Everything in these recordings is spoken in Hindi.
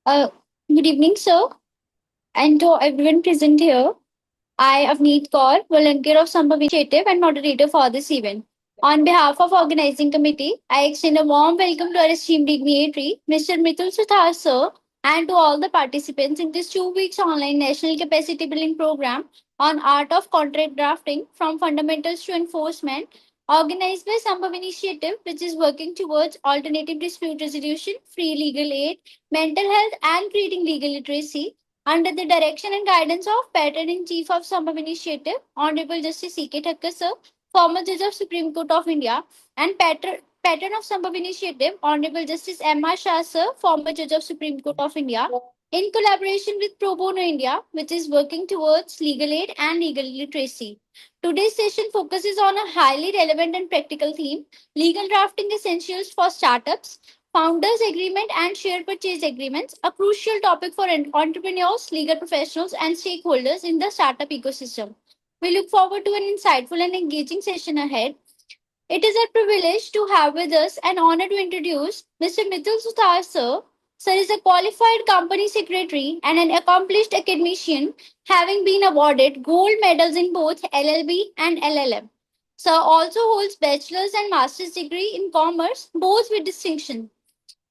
Uh, Good evening, sir, and to everyone present here. I, Avneet Kaur, volunteer of Sambhav Initiative and moderator for this event. On behalf of organizing committee, I extend a warm welcome to our esteemed dignitary, Mr. Mitul Suthar, sir, and to all the participants in this 2 weeks online national capacity building program on art of contract drafting from fundamentals to enforcement, organized by Sambhav Initiative, which is working towards alternative dispute resolution, free legal aid, mental health, and creating legal literacy under the direction and guidance of Patron in Chief of Sambhav Initiative, Honorable Justice C.K. Thakkar, sir, former Judge of Supreme Court of India, and Patron of Sambhav Initiative, Honorable Justice M.R. Shah, sir, former Judge of Supreme Court of India, in collaboration with Pro Bono India, which is working towards legal aid and legal literacy. Today's session focuses on a highly relevant and practical theme: legal drafting essentials for startups, founders agreement and share purchase agreements, a crucial topic for entrepreneurs, legal professionals, and stakeholders in the startup ecosystem. We look forward to an insightful and engaging session ahead. It is a privilege to have with us and honor to introduce Mr. Mitul Suthar, sir. Sir is a qualified company secretary and an accomplished academician, having been awarded gold medals in both LLB and LLM. Sir also holds bachelor's and master's degree in commerce, both with distinction.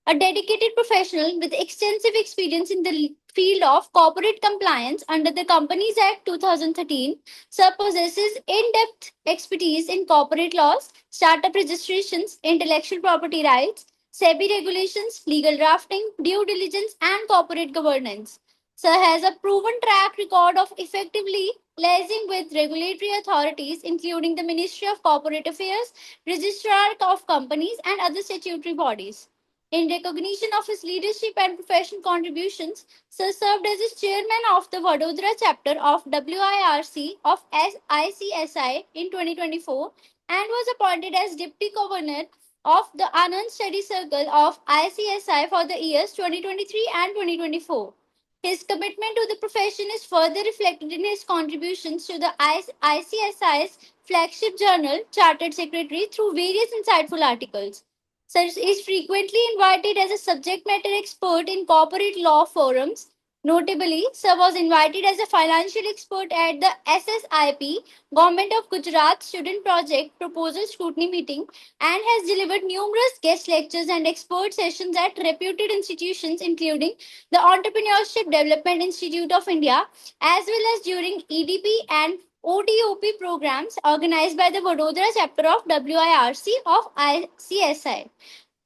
A dedicated professional with extensive experience in the field of corporate compliance under the Companies Act 2013, Sir possesses in-depth expertise in corporate laws, startup registrations, intellectual property rights, SEBI regulations, legal drafting, due diligence, and corporate governance. Sir has a proven track record of effectively liaising with regulatory authorities, including the Ministry of Corporate Affairs, Registrar of Companies, and other statutory bodies. In recognition of his leadership and professional contributions, Sir served as his chairman of the Vadodara chapter of WIRC of ICSI in 2024 and was appointed as Deputy Governor of the Anand Study Circle of ICSI for the years 2023 and 2024. His commitment to the profession is further reflected in his contributions to the ICSI's flagship journal, Chartered Secretary, through various insightful articles. Sir is frequently invited as a subject matter expert in corporate law forums. Notably, Sir was invited as a financial expert at the SSIP Government of Gujarat Student Project Proposal Scrutiny Meeting and has delivered numerous guest lectures and expert sessions at reputed institutions including the Entrepreneurship Development Institute of India as well as during EDP and OTOP programs organized by the Vadodara chapter of WIRC of ICSI.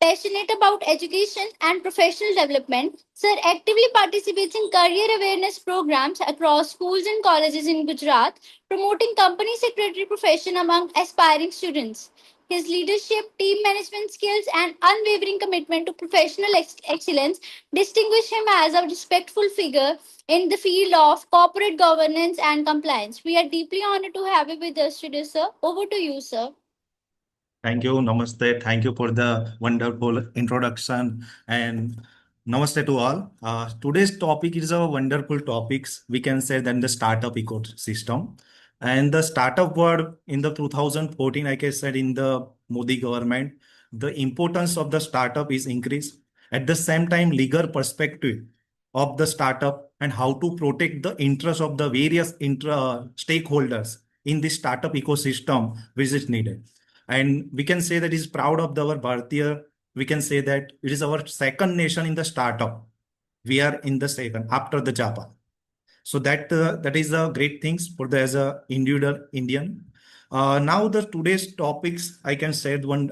Passionate about education and professional development, Sir actively participates in career awareness programs across schools and colleges in Gujarat, promoting company secretary profession among aspiring students. His leadership, team management skills, and unwavering commitment to professional excellence distinguish him as a respectful figure in the field of corporate governance and compliance. We are deeply honored to have you with us today, sir. Over to you, sir. Thank you. Namaste. Thank you for the wonderful introduction and namaste to all. Today's topic is a wonderful topics. We can say that the startup ecosystem and the startup world in the 2014, like I said, in the Modi government, the importance of the startup is increased. At the same time, legal perspective of the startup and how to protect the interest of the various stakeholders in this startup ecosystem which is needed. And we can say that is proud of our Bharatiya. We can say that it is our second nation in the startup. We are in the second after the Japan. So that is a great things for the as a individual Indian. Now the today's topics I can say one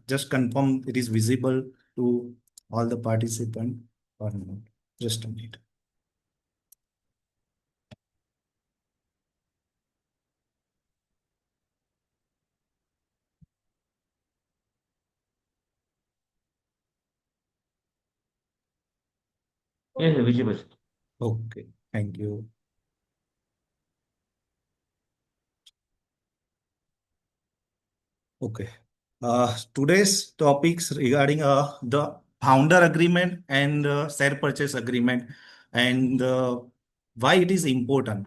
just confirm it is visible to all the participants or not. Just a minute. Yes, visible. Okay, thank you. Okay. Today's topics regarding the founder agreement and share purchase agreement and why it is important.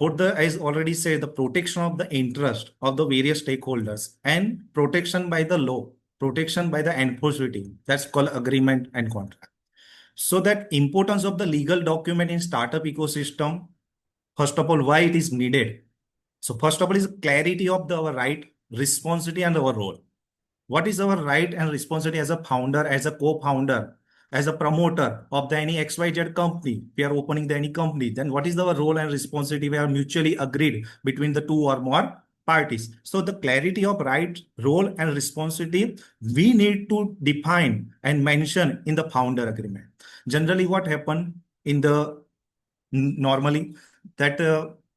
For the, as already said, the protection of the interest of the various stakeholders and protection by the law, protection by the enforcement. That's called agreement and contract. So that importance of the legal document in startup ecosystem, first of all, why it is needed. So first of all is clarity of our right, responsibility and our role. What is our right and responsibility as a founder, as a co-founder, as a promoter of the any XYZ company? We are opening the any company. Then what is our role and responsibility? We are mutually agreed between the two or more parties. So the clarity of right, role and responsibility we need to define and mention in the founder agreement. Generally, what happen in the normally that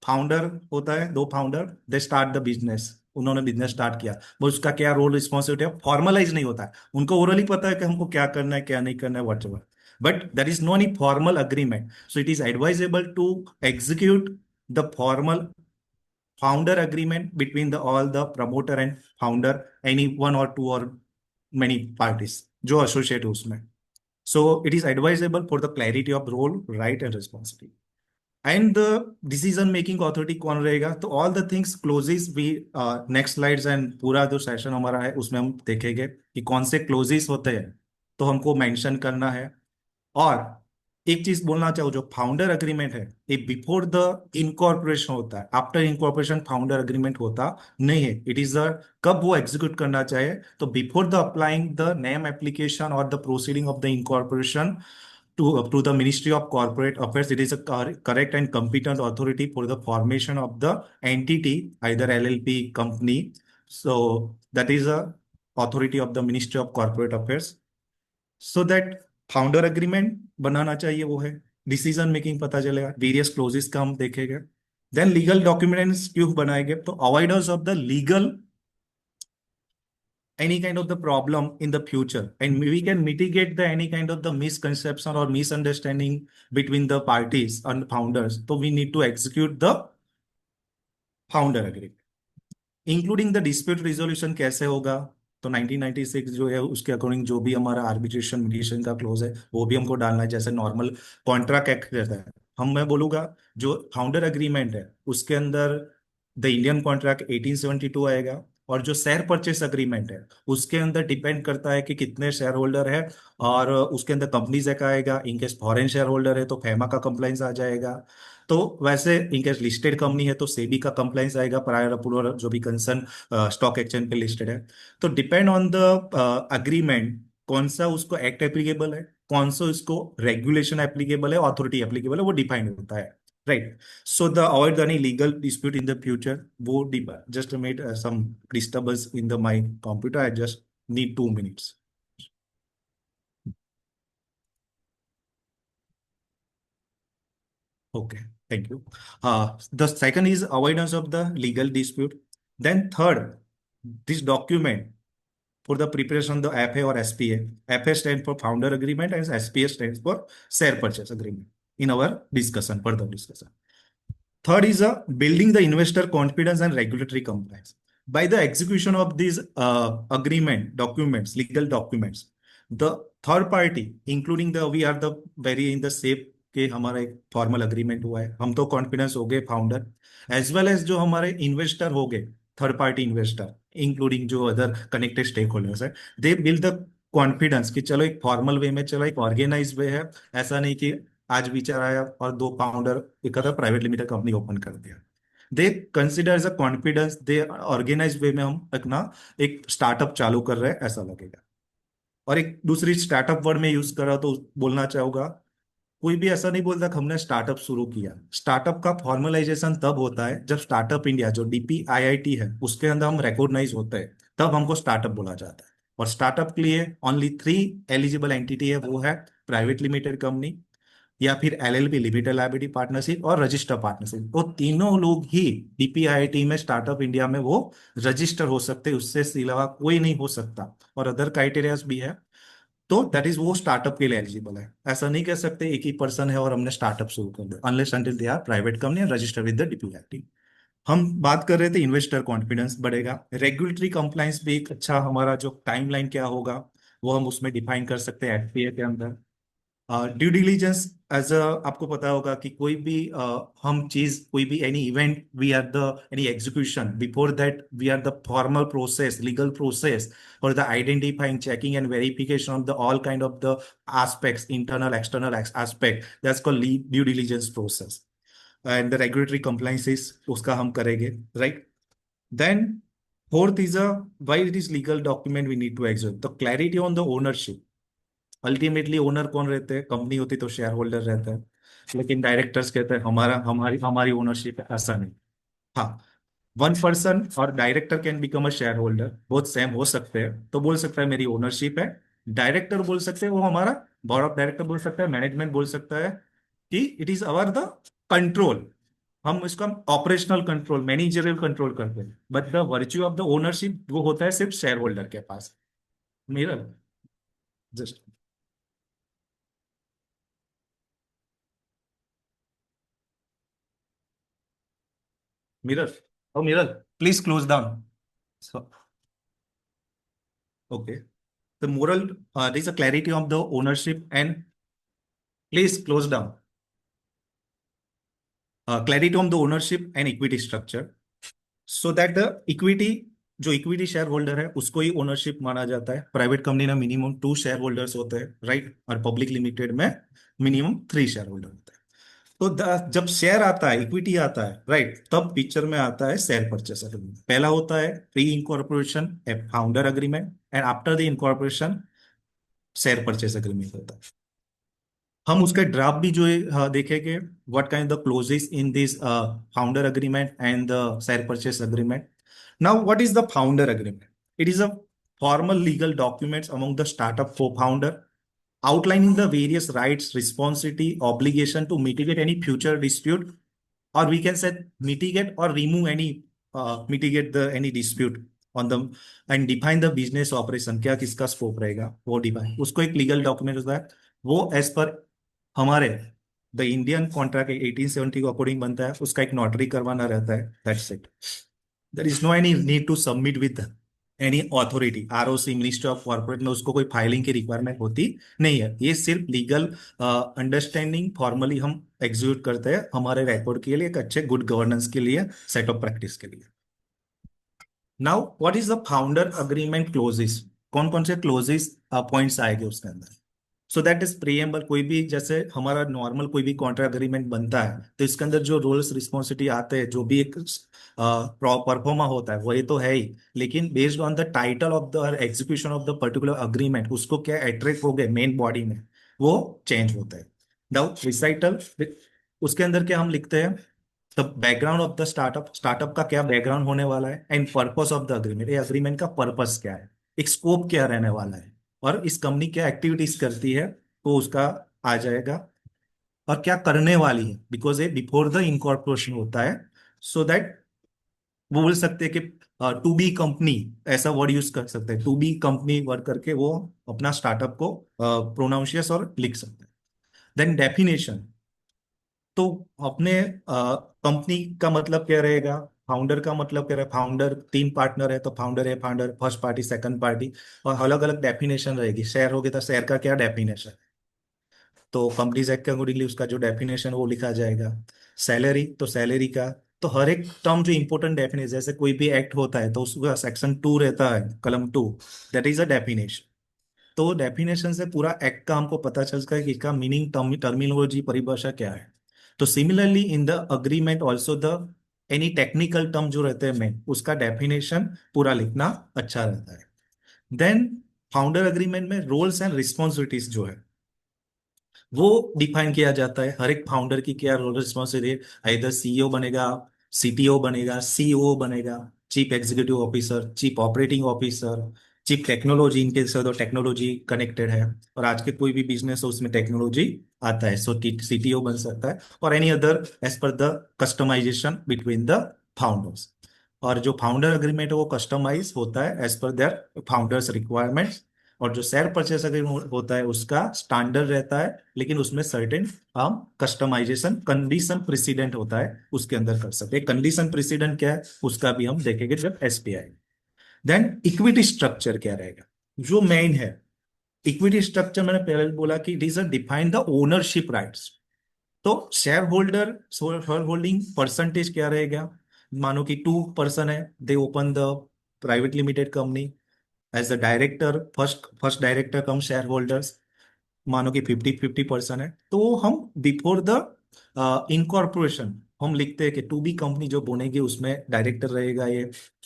founder होता है, दो founder, they start the business, उन्होंने बिजनेस स्टार्ट किया, वो उसका क्या रोल रिस्पॉन्सिबिलिटी है फॉर्मलाइज नहीं होता है, उनको ओरली पता है कि हमको क्या करना है क्या नहीं करना है whatever, but there is no any formal agreement. So it is advisable to execute the formal founder agreement between the all the promoter and founder, any one or two or many parties जो associate है उसमें. So it is advisable for the clarity of role, right and responsibility. And the decision making authority कौन रहेगा, तो ऑल द थिंग्स क्लोजेस भी नेक्स्ट स्लाइड्स एंड पूरा जो सेशन हमारा है उसमें हम देखेंगे कि कौन से क्लोजेस होते हैं, तो हमको मेंशन करना है. और एक चीज बोलना चाहूँ, जो फाउंडर अग्रीमेंट है ये बिफोर द इनकॉर्पोरेशन होता है, आफ्टर इनकॉर्पोरेशन फाउंडर अग्रीमेंट होता नहीं है. इट इज द कब वो एग्जीक्यूट करना चाहिए, तो before the applying the name application और the proceeding of the incorporation to the Ministry of Corporate Affairs. It is a correct and competent authority for the formation of the entity, either LLP company. So that is a authority of the Ministry of Corporate Affairs. So that founder agreement बनाना चाहिए, वो है डिसीजन मेकिंग पता चलेगा, वेरियस क्लोजेस का हम देखेंगे. देन लीगल डॉक्यूमेंट्स क्यों बनाएंगे, तो avoidance of the legal any kind of the problem in the future, and we can mitigate the any kind of the misconception or misunderstanding between the parties and founders. So we need to execute the founder agreement, including the dispute resolution कैसे होगा. तो 1996 जो है उसके अकॉर्डिंग जो भी हमारा आर्बिट्रेशन मीडिएशन का क्लोज है वो भी हमको डालना है, जैसे नॉर्मल कॉन्ट्रैक्ट एक्ट रहता है. मैं बोलूंगा जो फाउंडर अग्रीमेंट है उसके अंदर द इंडियन कॉन्ट्रैक्ट 1872 आएगा, और जो शेयर परचेस अग्रीमेंट है उसके अंदर डिपेंड करता है कि कितने शेयर होल्डर है, और उसके अंदर कंपनीज एक्ट आएगा. इनकेस फॉरेन शेयर होल्डर है तो फेमा का कंप्लाइंस आ जाएगा. तो वैसे इनकेस लिस्टेड कंपनी है तो सेबी का कंप्लाइंस आएगा, प्रायर अप्रूवल जो भी कंसर्न स्टॉक एक्सचेंज पे लिस्टेड है. तो डिपेंड ऑन द अग्रीमेंट कौन सा उसको एक्ट एप्लीकेबल है, कौन सा उसको रेगुलेशन एप्लीकेबल है, अथॉरिटी एप्लीकेबल है, वो डिफाइन होता है. Right. So the avoid any legal dispute in the future, वो just made some disturbance in the my computer. I just need 2 minutes. Okay, thank you. The second is avoidance of the legal dispute. Then third, this document for the preparation of the FA or SPA. FA stands for Founder Agreement and SPA stands for Share Purchase Agreement in our discussion, further discussion. Third is building the investor confidence and regulatory compliance. By the execution of these agreement documents, legal documents, the third party, including the we are the very in the safe कि हमारा एक फॉर्मल अग्रीमेंट हुआ है, हम तो कॉन्फिडेंस हो गए फाउंडर, एज वेल एज जो हमारे इन्वेस्टर हो गए, थर्ड पार्टी इन्वेस्टर इंक्लूडिंग जो अदर कनेक्टेड स्टेक होल्डर्स है, दे बिल्ड द कॉन्फिडेंस कि चलो एक फॉर्मल वे में, चलो एक ऑर्गेनाइज वे है. ऐसा नहीं कि आज विचार आया और दो फाउंडर एक प्राइवेट लिमिटेड कंपनी ओपन कर दिया. They consider as a confidence, they organize way में हम अपना एक स्टार्टअप चालू कर रहे हैं ऐसा लगेगा. और एक दूसरी स्टार्टअप वर्ड में यूज कर रहा तो बोलना चाहूंगा, कोई भी ऐसा नहीं बोलता कि हमने स्टार्टअप शुरू किया. स्टार्टअप का फॉर्मलाइजेशन तब होता है जब स्टार्टअप इंडिया जो DPIIT है उसके अंदर हम रिकॉग्नाइज होते हैं, तब हमको स्टार्टअप बोला जाता है. और स्टार्टअप के लिए ओनली 3 एलिजिबल एंटिटी है, वो है प्राइवेट लिमिटेड कंपनी या फिर LLP लिमिटेड लायबिलिटी पार्टनरशिप और रजिस्टर पार्टनरशिप. वो तीनों लोग ही DPIIT में स्टार्टअप इंडिया में वो रजिस्टर हो सकते हैं, उससे सिवा कोई नहीं हो सकता. और अदर क्राइटेरियाज भी है, तो दैट इज वो स्टार्टअप के लिए एलिजिबल है. ऐसा नहीं कह सकते एक ही पर्सन है और हमने स्टार्टअप शुरू कर दिया, unless until they are private company register with the DPIIT. हम बात कर रहे थे इन्वेस्टर कॉन्फिडेंस बढ़ेगा, रेगुलेटरी कंप्लायंस भी एक अच्छा हमारा जो टाइमलाइन क्या होगा वो हम उसमें डिफाइन कर सकते हैं FPA के अंदर. ड्यू डिलीजेंस एज अ, आपको पता होगा कि कोई भी हम चीज, कोई भी any event, we are the any execution, before that we are the formal process, legal process for the identifying, checking and verification of the all kind of the aspects, internal external aspect, that's called due diligence process. And the regulatory compliances उसका हम करेंगे, right? Then fourth is a, why it is legal document we need to exert the clarity on the ownership. Ultimately owner कौन रहते हैं? कंपनी होती तो शेयर होल्डर रहता है, लेकिन डायरेक्टर्स कहते हैं हमारा हमारी हमारी ओनरशिप है, ऐसा नहीं। हाँ, वन पर्सन और director can become a share holder, बहुत सेम हो सकते हैं, तो बोल सकता है मेरी ओनरशिप है। डायरेक्टर बोल सकते हैं वो हमारा, बोर्ड ऑफ डायरेक्टर बोल सकता है, मैनेजमेंट बोल सकता है कि it is our the control, हम इसका ऑपरेशनल कंट्रोल, मैनेजरियल कंट्रोल करते हैं, but the virtue of the ownership वो होता है सिर्फ शेयर होल्डर के पास। मेरा just mirror, oh mirror, please close down. Okay, the moral, there is a clarity of the ownership and please close down. Clarity on the ownership and equity structure, so that the equity, जो इक्विटी शेयर होल्डर है उसको ही ओनरशिप माना जाता है। प्राइवेट कंपनी में मिनिमम 2 शेयर होल्डर्स होते हैं, राइट, और पब्लिक लिमिटेड में मिनिमम 3 शेयर होल्डर होते हैं। तो जब शेयर आता है, इक्विटी आता है, राइट, तब पिक्चर में आता है शेयर परचेस अग्रीमेंट। पहला होता है pre incorporation founder agreement, and after the incorporation share purchase agreement होता है। हम उसका ड्राफ्ट भी जो है देखेंगे, what kind the clauses in this founder agreement and the share purchase agreement. Now what is the founder agreement? It is a formal legal documents among the startup co-founder, outlining the various rights, responsibility, obligation to mitigate any future dispute, or we can say mitigate or remove any, mitigate the any dispute on the, and define the business operation, क्या किसका स्कोप रहेगा वो डिफाइन, उसको एक लीगल डॉक्यूमेंट होता है। वो एज पर हमारे द इंडियन कॉन्ट्रैक्ट 1870 को अकॉर्डिंग बनता है, उसका एक नोटरी करवाना रहता है, that's it. There is no any need to submit with any authority, ROC, ministry of corporate में उसको कोई फाइलिंग की रिक्वायरमेंट होती नहीं है। ये सिर्फ लीगल अंडरस्टैंडिंग फॉर्मली हम एग्जीक्यूट करते हैं हमारे रिकॉर्ड के लिए, एक अच्छे गुड गवर्नेंस के लिए, सेट ऑफ प्रैक्टिस के लिए। Now what is the founder agreement clauses? कौन कौन से क्लोजेस पॉइंट्स आएंगे उसके अंदर? So that is preamble. कोई भी जैसे हमारा नॉर्मल कोई भी कॉन्ट्रैक्ट अग्रीमेंट बनता है तो इसके अंदर जो रोल्स रिस्पॉन्सिबिलिटी आते हैं, जो भी एक परफॉर्मा होता है वो ये तो है ही, लेकिन based on the title of the execution of the particular agreement उसको क्या अट्रैक्ट हो गए मेन बॉडी में, वो चेंज होता है। द रिसाइटल, उसके अंदर क्या हम लिखते हैं, the background of the startup, startup का क्या बैकग्राउंड होने वाला है, and purpose of the agreement, ये अग्रीमेंट का पर्पस क्या है, एक स्कोप क्या रहने वाला है, और इस कंपनी क्या एक्टिविटीज करती है, तो उसका आ जाएगा, और क्या करने वाली है, बिकॉज ये बिफोर द इनकॉर्पोरेशन होता है। सो दैट वो बोल सकते हैं कि टू बी कंपनी, ऐसा वर्ड यूज कर सकते हैं, टू बी कंपनी वर्ड करके वो अपना स्टार्टअप को प्रोनाउंशियस और लिख सकते हैं। देन डेफिनेशन, तो अपने कंपनी का मतलब क्या रहेगा, फाउंडर का मतलब क्या रहेगा, फाउंडर 3 पार्टनर है तो फाउंडर है, founder first party, second party, और अलग अलग डेफिनेशन रहेगी। शेयर हो गया तो शेयर का क्या डेफिनेशन, तो कंपनीज एक्ट के अकॉर्डिंगली उसका जो डेफिनेशन वो लिखा जाएगा। सैलरी, तो सैलरी का, तो हर एक टर्म जो इंपॉर्टेंट डेफिनेशन, जैसे कोई भी एक्ट होता है तो उसका सेक्शन 2 रहता है, कलम 2, दैट इज अ डेफिनेशन। तो डेफिनेशन से पूरा एक्ट का हमको पता चलता है कि इसका मीनिंग, टर्मिनोलॉजी, परिभाषा क्या है। तो similarly in the agreement also the any technical term जो रहते हैं मेन, उसका डेफिनेशन पूरा लिखना अच्छा रहता है। देन फाउंडर अग्रीमेंट में रोल्स एंड रिस्पॉन्सिबिलिटीज जो है वो डिफाइन किया जाता है, हर एक फाउंडर की क्या रोल रिस्पॉन्सिबिलिटी, इधर सीईओ बनेगा, सीटीओ बनेगा, सीओ बनेगा, chief executive officer, chief operating officer, chief technology, इनके साथ तो टेक्नोलॉजी कनेक्टेड है, और आज के कोई भी बिजनेस हो उसमें टेक्नोलॉजी आता है, सो सीटीओ बन सकता है, और any other as per the customization between the founders. और जो फाउंडर अग्रीमेंट है वो कस्टमाइज होता है as per there founders requirements, और जो शेयर परचेस अग्रीमेंट होता है उसका स्टैंडर्ड रहता है, लेकिन उसमें सर्टेन हम कस्टमाइजेशन कंडीशन प्रेसिडेंट होता है उसके अंदर कर सकते हैं। कंडीशन प्रेसिडेंट क्या है उसका भी हम देखेंगे जब एसपीआई। देन इक्विटी स्ट्रक्चर क्या रहेगा, जो मेन है, इक्विटी स्ट्रक्चर मैंने पहले बोला कि it is a define the ownership rights. तो शेयर होल्डिंग परसेंटेज क्या रहेगा? मानो कि 2 पर्सन है, they open the private limited company as the director, first first director cum share holders, मानो कि 50-50% है, तो हम बिफोर द इनकॉर्पोरेशन हम लिखते हैं कि टू बी कंपनी जो बनेगी उसमें डायरेक्टर रहेगा ये,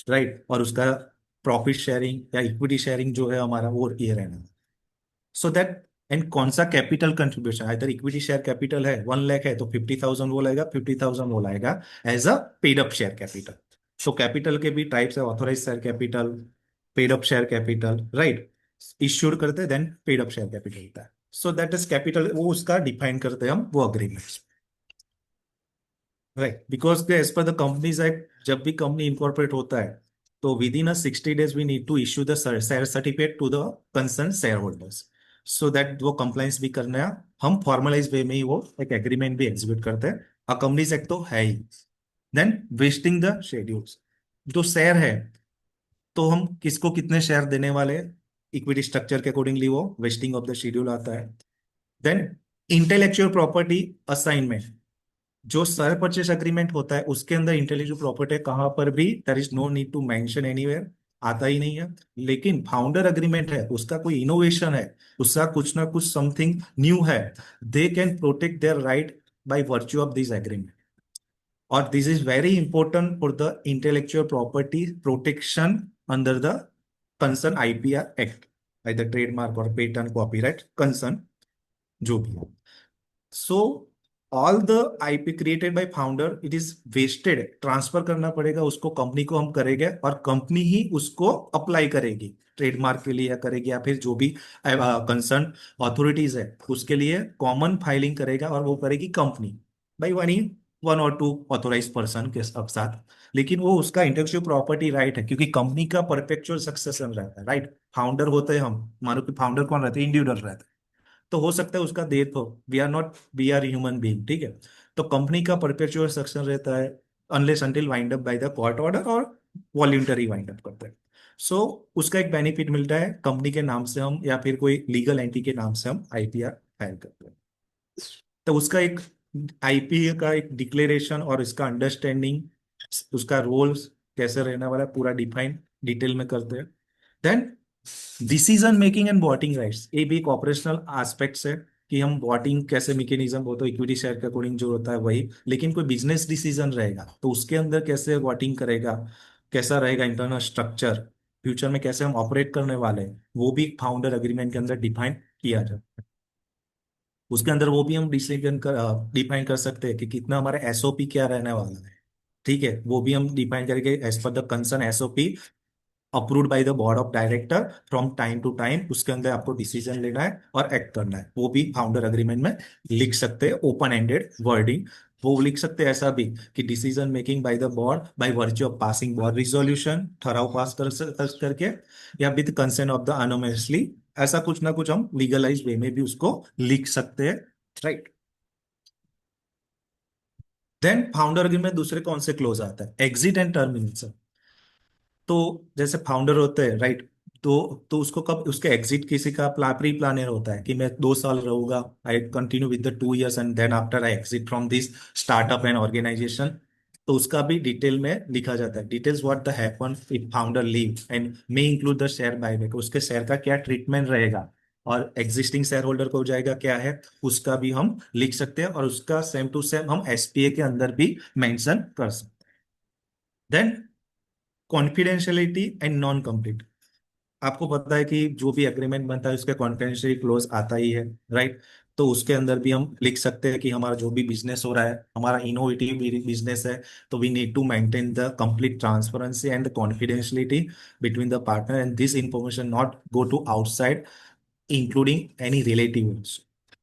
राइट, और उसका प्रॉफिट शेयरिंग या इक्विटी शेयरिंग जो है हमारा वो ये रहना। सो दैट, एंड कौन सा कैपिटल कंट्रीब्यूशन, इधर इक्विटी शेयर कैपिटल है 1 लाख है तो 50,000 वो लाएगा, 50,000 वो लाएगा as a paid up share capital. So capital के भी टाइप्स है, authorize share capital, paid up share capital, right, issued करते हैं then paid up share capital होता है। सो दैट इज कैपिटल, वो उसका डिफाइन करते हैं हम वो agreements, right, because as per the companies act जब भी कंपनी इनकॉर्पोरेट होता है तो within 60 days we need to issue the share certificate to the concern share holders, so that वो कंप्लाइंस भी करना है। हम फॉर्मलाइज वे में ही वो एक एग्रीमेंट भी एग्जीक्यूट करते हैं। कंपनीज एक्ट तो है ही। देन वेस्टिंग द शेड्यूल्स, जो शेयर है तो हम किसको कितने शेयर देने वाले, इक्विटी स्ट्रक्चर के अकॉर्डिंगली वो वेस्टिंग ऑफ द शेड्यूल आता है। देन इंटेलेक्चुअल प्रॉपर्टी असाइनमेंट, जो शेयर परचेस एग्रीमेंट होता है उसके अंदर इंटेलेक्चुअल प्रॉपर्टी कहां पर भी there is no need to mention anywhere, आता ही नहीं है। लेकिन फाउंडर एग्रीमेंट है, उसका कोई इनोवेशन है, उसका कुछ ना कुछ समथिंग न्यू है, they can protect their right by virtue of this agreement. और this is very important for the intellectual property protection under the concern IPR act, either trademark or patent copyright concern जो भी है। So all the IP created by founder it is vested, transfer करना पड़ेगा उसको, कंपनी को हम करेंगे और कंपनी ही उसको अप्लाई करेगी ट्रेडमार्क के लिए, या करेगी, या फिर जो भी कंसर्न अथॉरिटीज है उसके लिए कॉमन फाइलिंग करेगा, और वो करेगी कंपनी बाई वन और टू ऑथोराइज पर्सन के साथ। लेकिन वो उसका इंटेलेक्चुअल प्रॉपर्टी राइट है, क्योंकि कंपनी का परपेचुअल सक्सेशन रहता है, राइट। फाउंडर होते हैं हम, मानो कि फाउंडर कौन रहते हैं, इंडिविजुअल रहते हैं, तो हो सकता है उसका डेथ हो, we are not, we are human being, ठीक है। तो कंपनी का परपेचुअल सक्सेशन रहता है unless until wind up by the court order और वॉल्यूंटरी वाइंड अप करते हैं। सो उसका एक बेनिफिट मिलता है, कंपनी के नाम से हम या फिर कोई लीगल एंटिटी के नाम से हम आईपीआर फाइल करते हैं। तो उसका एक आईपी का एक डिक्लेरेशन और इसका अंडरस्टैंडिंग, उसका रोल कैसे रहने वाला है पूरा डिफाइन डिटेल में करते हैं। Then decision making and voting rights, ये भी एक ऑपरेशनल एस्पेक्ट्स है कि हम वोटिंग कैसे मैकेनिज्म, वो तो इक्विटी शेयर के अकॉर्डिंग जो होता है वही, लेकिन कोई बिजनेस डिसीजन रहेगा तो उसके अंदर कैसे वोटिंग करेगा, कैसा रहेगा इंटरनल स्ट्रक्चर, फ्यूचर में कैसे हम ऑपरेट करने वाले हैं, वो भी फाउंडर एग्रीमेंट के अंदर डिफाइन किया जाता है। उसके अंदर वो भी हम डिसीजन कर डिफाइन कर सकते हैं कि कितना हमारा एसओपी क्या रहने वाला है, ठीक है, वो भी हम डिफाइन करेंगे as per the concern SOP approved by the board of director from time to time. उसके अंदर आपको डिसीजन लेना है और एक्ट करना है, वो भी फाउंडर एग्रीमेंट में लिख सकते हैं, ओपन एंडेड वर्डिंग। वो लिख सकते हैं ऐसा भी कि decision making bye the board bye virtue of passing board resolution, ठराव पास करके, या विद कंसेंट ऑफ द अनोमसली, ऐसा कुछ ना कुछ हम लीगलाइज वे में भी उसको लिख सकते हैं, राइट। देन फाउंडर एग्रीमेंट दूसरे कौन से क्लोज आता है, एग्जिट एंड टर्मिनेशन। तो जैसे फाउंडर होते हैं, राइट, तो उसको कब उसके एग्जिट, किसी का प्री प्लानर होता है कि मैं 2 साल रहूंगा, I continue with the 2 years and then after I exit from this startup and organization, तो उसका भी डिटेल में लिखा जाता है, details what the happen if founder leave and may include the share buyback, उसके शेयर का क्या ट्रीटमेंट रहेगा, और एग्जिस्टिंग शेयर होल्डर को हो जाएगा क्या है, उसका भी हम लिख सकते हैं, और उसका सेम टू सेम हम एसपीए के अंदर भी मेंशन कर सकते हैं। Then confidentiality and non complete, आपको पता है कि जो भी एग्रीमेंट बनता है उसके कॉन्फिडेंशियलिटी क्लोज आता ही है, राइट। तो उसके अंदर भी हम लिख सकते हैं कि हमारा जो भी बिजनेस हो रहा है, हमारा इनोवेटिव बिजनेस है, तो we need to maintain the complete transparency and the confidentiality between the partner and this information not go to outside including any relative.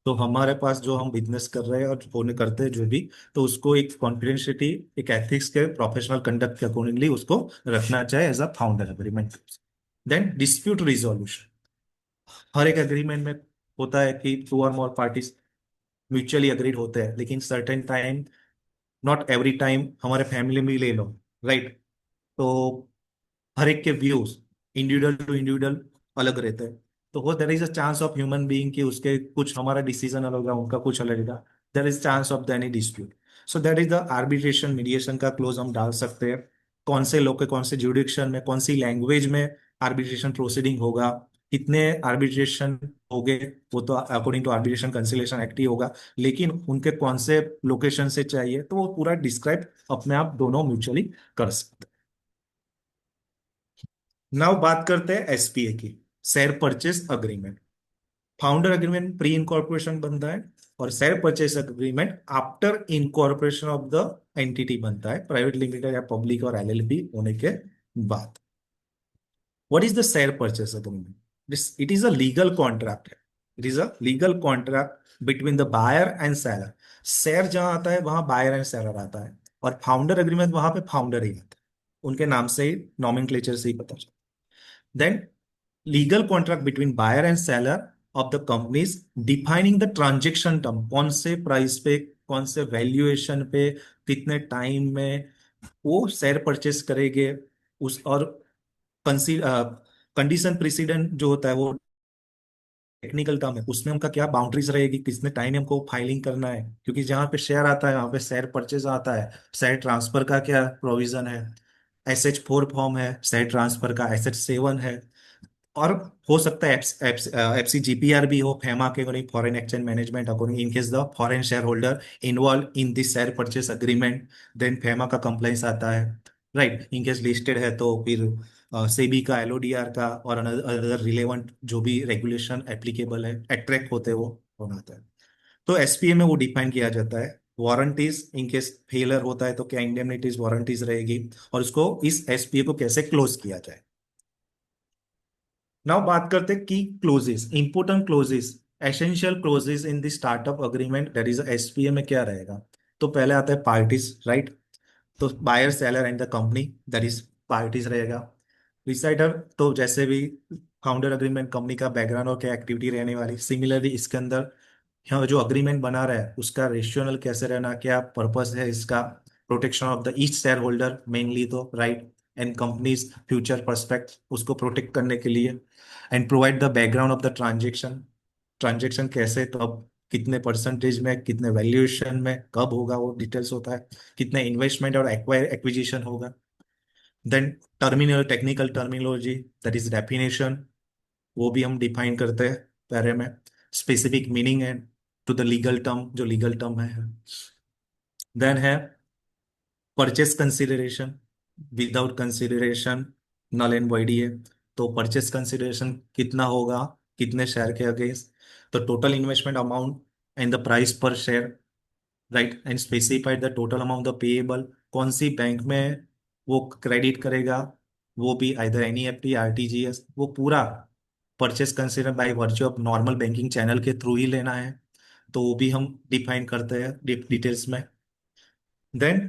तो हमारे पास जो हम बिजनेस कर रहे हैं और होने करते हैं जो भी, तो उसको एक कॉन्फिडेंशियलिटी, एक एथिक्स के प्रोफेशनल कंडक्ट के अकॉर्डिंगली उसको रखना चाहिए as a founder agreement. Then dispute resolution, हर एक एग्रीमेंट में होता है कि टू और मोर पार्टीज म्यूचुअली अग्रीड होते हैं, लेकिन certain time, not every time, हमारे फैमिली में ही ले लो, राइट, तो हर एक के व्यूज इंडिविजुअल टू इंडिविजुअल अलग रहते हैं। तो वो there is a chance of human being कि उसके कुछ हमारा डिसीजन अलग होगा, उनका कुछ अलग होगा, there is chance of the any dispute. So that is the arbitration mediation का क्लोज हम डाल सकते हैं। कौन से लोग के कौन से जुडिक्शन में कौन सी लैंग्वेज में आर्बिट्रेशन प्रोसीडिंग होगा, कितने आर्बिट्रेशन हो गए, वो तो according to arbitration conciliation act ही होगा, लेकिन उनके कौन से लोकेशन से चाहिए तो वो पूरा डिस्क्राइब अपने आप दोनों म्यूचुअली कर सकते हैं। नाउ बात करते हैं एसपीए की, share purchase agreement. Founder agreement pre incorporation बनता है, और share purchase agreement after incorporation of the entity बनता है, प्राइवेट लिमिटेड या पब्लिक और एलएलपी होने के बाद। What is the share purchase agreement? It is a legal contract. It is a legal contract between the buyer and seller. Share जहां आता है वहां बायर एंड सेलर आता है, और फाउंडर एग्रीमेंट वहां पे फाउंडर ही आता है। उनके नाम से ही, नॉमेनक्लेचर से ही पता चलता है। Then legal contract between buyer and seller of the companies defining the transaction term, कौन से प्राइस पे, कौन से वैल्यूएशन पे, कितने टाइम में वो शेयर परचेस करेंगे। उस और कंडीशन प्रेसिडेंट जो होता है वो टेक्निकल टर्म है, उसमें उनका क्या बाउंड्रीज रहेगी, कितने टाइम में हमको फाइलिंग करना है, क्योंकि जहां पे शेयर आता है वहां पे शेयर परचेज आता है, शेयर ट्रांसफर का क्या प्रोविजन है, SH4 फॉर्म है, शेयर ट्रांसफर का SH7 है, और हो सकता है FCGPR भी हो, फेमा के according, foreign exchange management according, in case the foreign share holder involve in this share purchase agreement, then FEMA का कंप्लाइंस आता है, राइट। इन केस लिस्टेड है तो फिर सेबी का, LODR का, और अदर रिलेवेंट जो भी रेगुलेशन एप्लीकेबल है, अट्रैक्ट होते हैं वो होना आता है। तो एसपीए में वो डिफाइन किया जाता है। वारंटीज, इन केस फेलर होता है तो क्या इंडेमनिटीज वारंटीज रहेगी, और उसको इस एसपीए को कैसे क्लोज किया जाए। नाउ बात करते हैं की clauses, important clauses, essential clauses in the startup agreement, that is SPA में क्या रहेगा। तो पहले आता है पार्टीज, राइट। तो buyer seller and the company, that is parties रहेगा। रिसाइडर, तो जैसे भी फाउंडर अग्रीमेंट, कंपनी का बैकग्राउंड और क्या एक्टिविटी रहने वाली, सिमिलरली इसके अंदर यहाँ जो अग्रीमेंट बना रहा है उसका रेशियोनल कैसे रहना, क्या पर्पस है इसका, protection of the each share holder mainly, तो राइट, एंड कंपनीज फ्यूचर पर्सपेक्ट उसको प्रोटेक्ट करने के लिए, and provide the background of the transaction, transaction कैसे, कब, कितने परसेंटेज में, कितने वैल्यूएशन में, कब होगा, वो डिटेल्स होता है, कितने इन्वेस्टमेंट और एक्वायर एक्विजिशन होगा। Then terminal, technical terminology, that is definition, वो भी हम डिफाइन करते हैं पैरे में। स्पेसिफिक मीनिंग है टू द लीगल टर्म, जो लीगल टर्म है। देन है purchase consideration, without consideration null and void ही है। तो परचेस कंसिडरेशन कितना होगा, कितने शेयर के अगेंस्ट, तो total investment amount and the price per share, right, and specified the total amount the payable, कौन सी बैंक में वो क्रेडिट करेगा, वो भी आइदर NEFT, RTGS, वो पूरा purchase consider bye virtue of normal banking channel के थ्रू ही लेना है, तो वो भी हम डिफाइन करते हैं डिटेल्स में। देन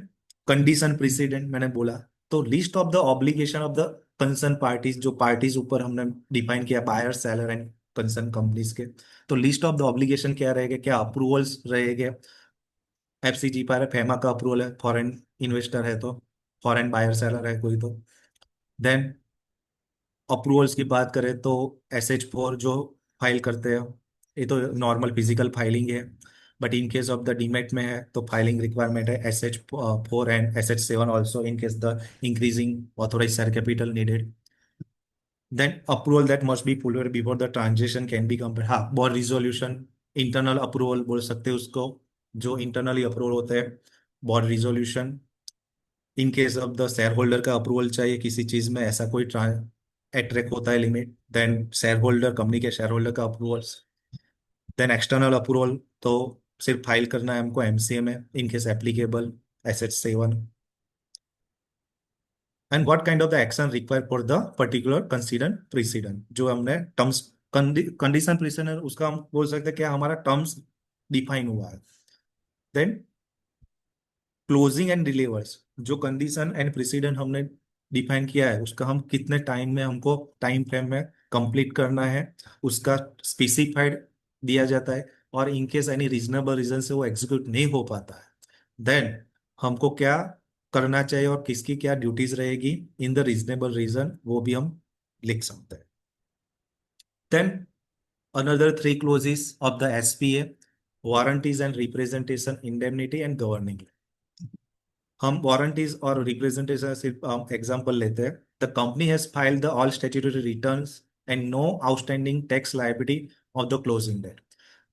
कंडीशन प्रेसिडेंट मैंने बोला, तो list of the obligation of the concern parties, जो पार्टीज ऊपर हमने डिफाइन किया, buyer seller and concern companies के, तो लिस्ट ऑफ द ऑब्लिगेशन क्या रहेगा, क्या अप्रूवल्स रहेंगे। FCG पर फेमा का अप्रूवल है, फॉरेन इन्वेस्टर है तो, फॉरेन बायर सेलर है कोई तो। देन अप्रूवल्स की बात करें तो SH4 जो फाइल करते हैं, ये तो नॉर्मल फिजिकल फाइलिंग है, but in case of the demat में है तो फाइलिंग रिक्वायरमेंट है SH4 and SH7 also, in case the increasing authorize share capital needed. Then approval that must be fulfilled before the transaction can be complete, हाँ, बोर्ड रिजोल्यूशन, इंटरनल अप्रूवल बोल सकते हैं उसको, जो इंटरनली अप्रूवल होते हैं, board resolution. In case of the share holder का अप्रूवल चाहिए किसी चीज में, ऐसा कोई एट्रैक होता है limit, then share holder, company के शेयर होल्डर का अप्रूवल। देन एक्सटर्नल अप्रूवल, तो सिर्फ फाइल करना है हमको MCA में, in case applicable SH7। And what kind of the action required for the particular consider president, जो हमने टर्म्स, कंडीशन प्रेसिडेंट उसका हम बोल सकते हैं क्या हमारा टर्म्स डिफाइन हुआ है। देन क्लोजिंग एंड डिलीवर्स, जो कंडीशन एंड प्रेसिडेंट हमने डिफाइन किया है उसका हम कितने टाइम में, हमको टाइम फ्रेम में कंप्लीट करना है, उसका स्पेसिफाइड दिया जाता है। और in case any reasonable reason से वो एग्जीक्यूट नहीं हो पाता है, देन हमको क्या करना चाहिए और किसकी क्या ड्यूटीज रहेगी इन द रीजनेबल रीजन, वो भी हम लिख सकते हैं। Then another three clauses of the SPA, warranties and representation, indemnity and governing. हम वारंटीज और रिप्रेजेंटेशन सिर्फ एग्जांपल लेते हैं. The company has filed the all statutory returns and no outstanding tax liability of the closing date.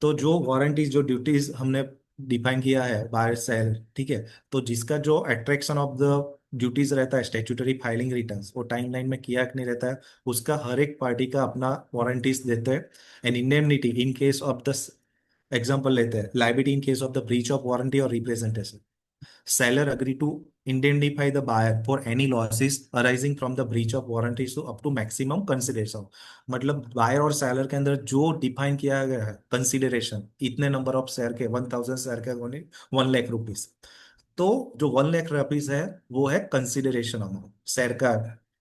तो जो वारंटीज जो ड्यूटीज हमने डिफाइन किया है बाय सेल, ठीक है, तो जिसका जो अट्रैक्शन ऑफ द ड्यूटीज रहता है स्टैट्यूटरी फाइलिंग रिटर्न्स, वो टाइमलाइन में किया कि नहीं रहता है, उसका हर एक पार्टी का अपना वारंटीज देते हैं. And indemnity in case of the, example लेते हैं, liability in case of the breach of warranty और representation. Seller agree to indemnify the buyer for any losses arising from the breach of warranty so up to maximum consideration. मतलब बायर और सेलर के अंदर जो डिफाइन किया गया है कंसिडरेशन, इतने नंबर ऑफ शेयर के 1000 शेयर के अकॉर्डिंग 1 लाख रुपीज. तो जो 1 लाख रुपीज है वो है कंसिडरेशन अमाउंट शेयर का.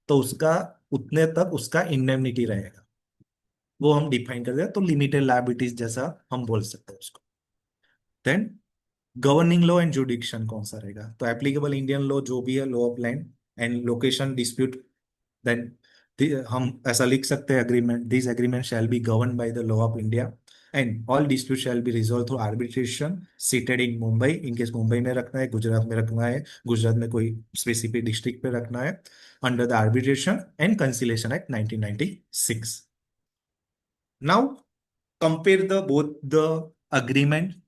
तो उसका उतने तक उसका इंडेमनिटी रहेगा, वो हम डिफाइन कर दें. तो लिमिटेड लायबिलिटीज जैसा हम बोल सकते हैं उसको. Then governing law and jurisdiction कौन सा रहेगा? तो एप्लीकेबल इंडियन लॉ जो भी है, law of land and location dispute. Then हम ऐसा लिख सकते हैं agreement, this agreement shall be govern by the law of India and all dispute shall be resolve through arbitration seated in Mumbai. In case Mumbai में रखना है, गुजरात में रखना है, गुजरात में कोई स्पेसिफिक डिस्ट्रिक्ट पे रखना है, under the arbitration and conciliation act 1996. Now compare the both the agreement.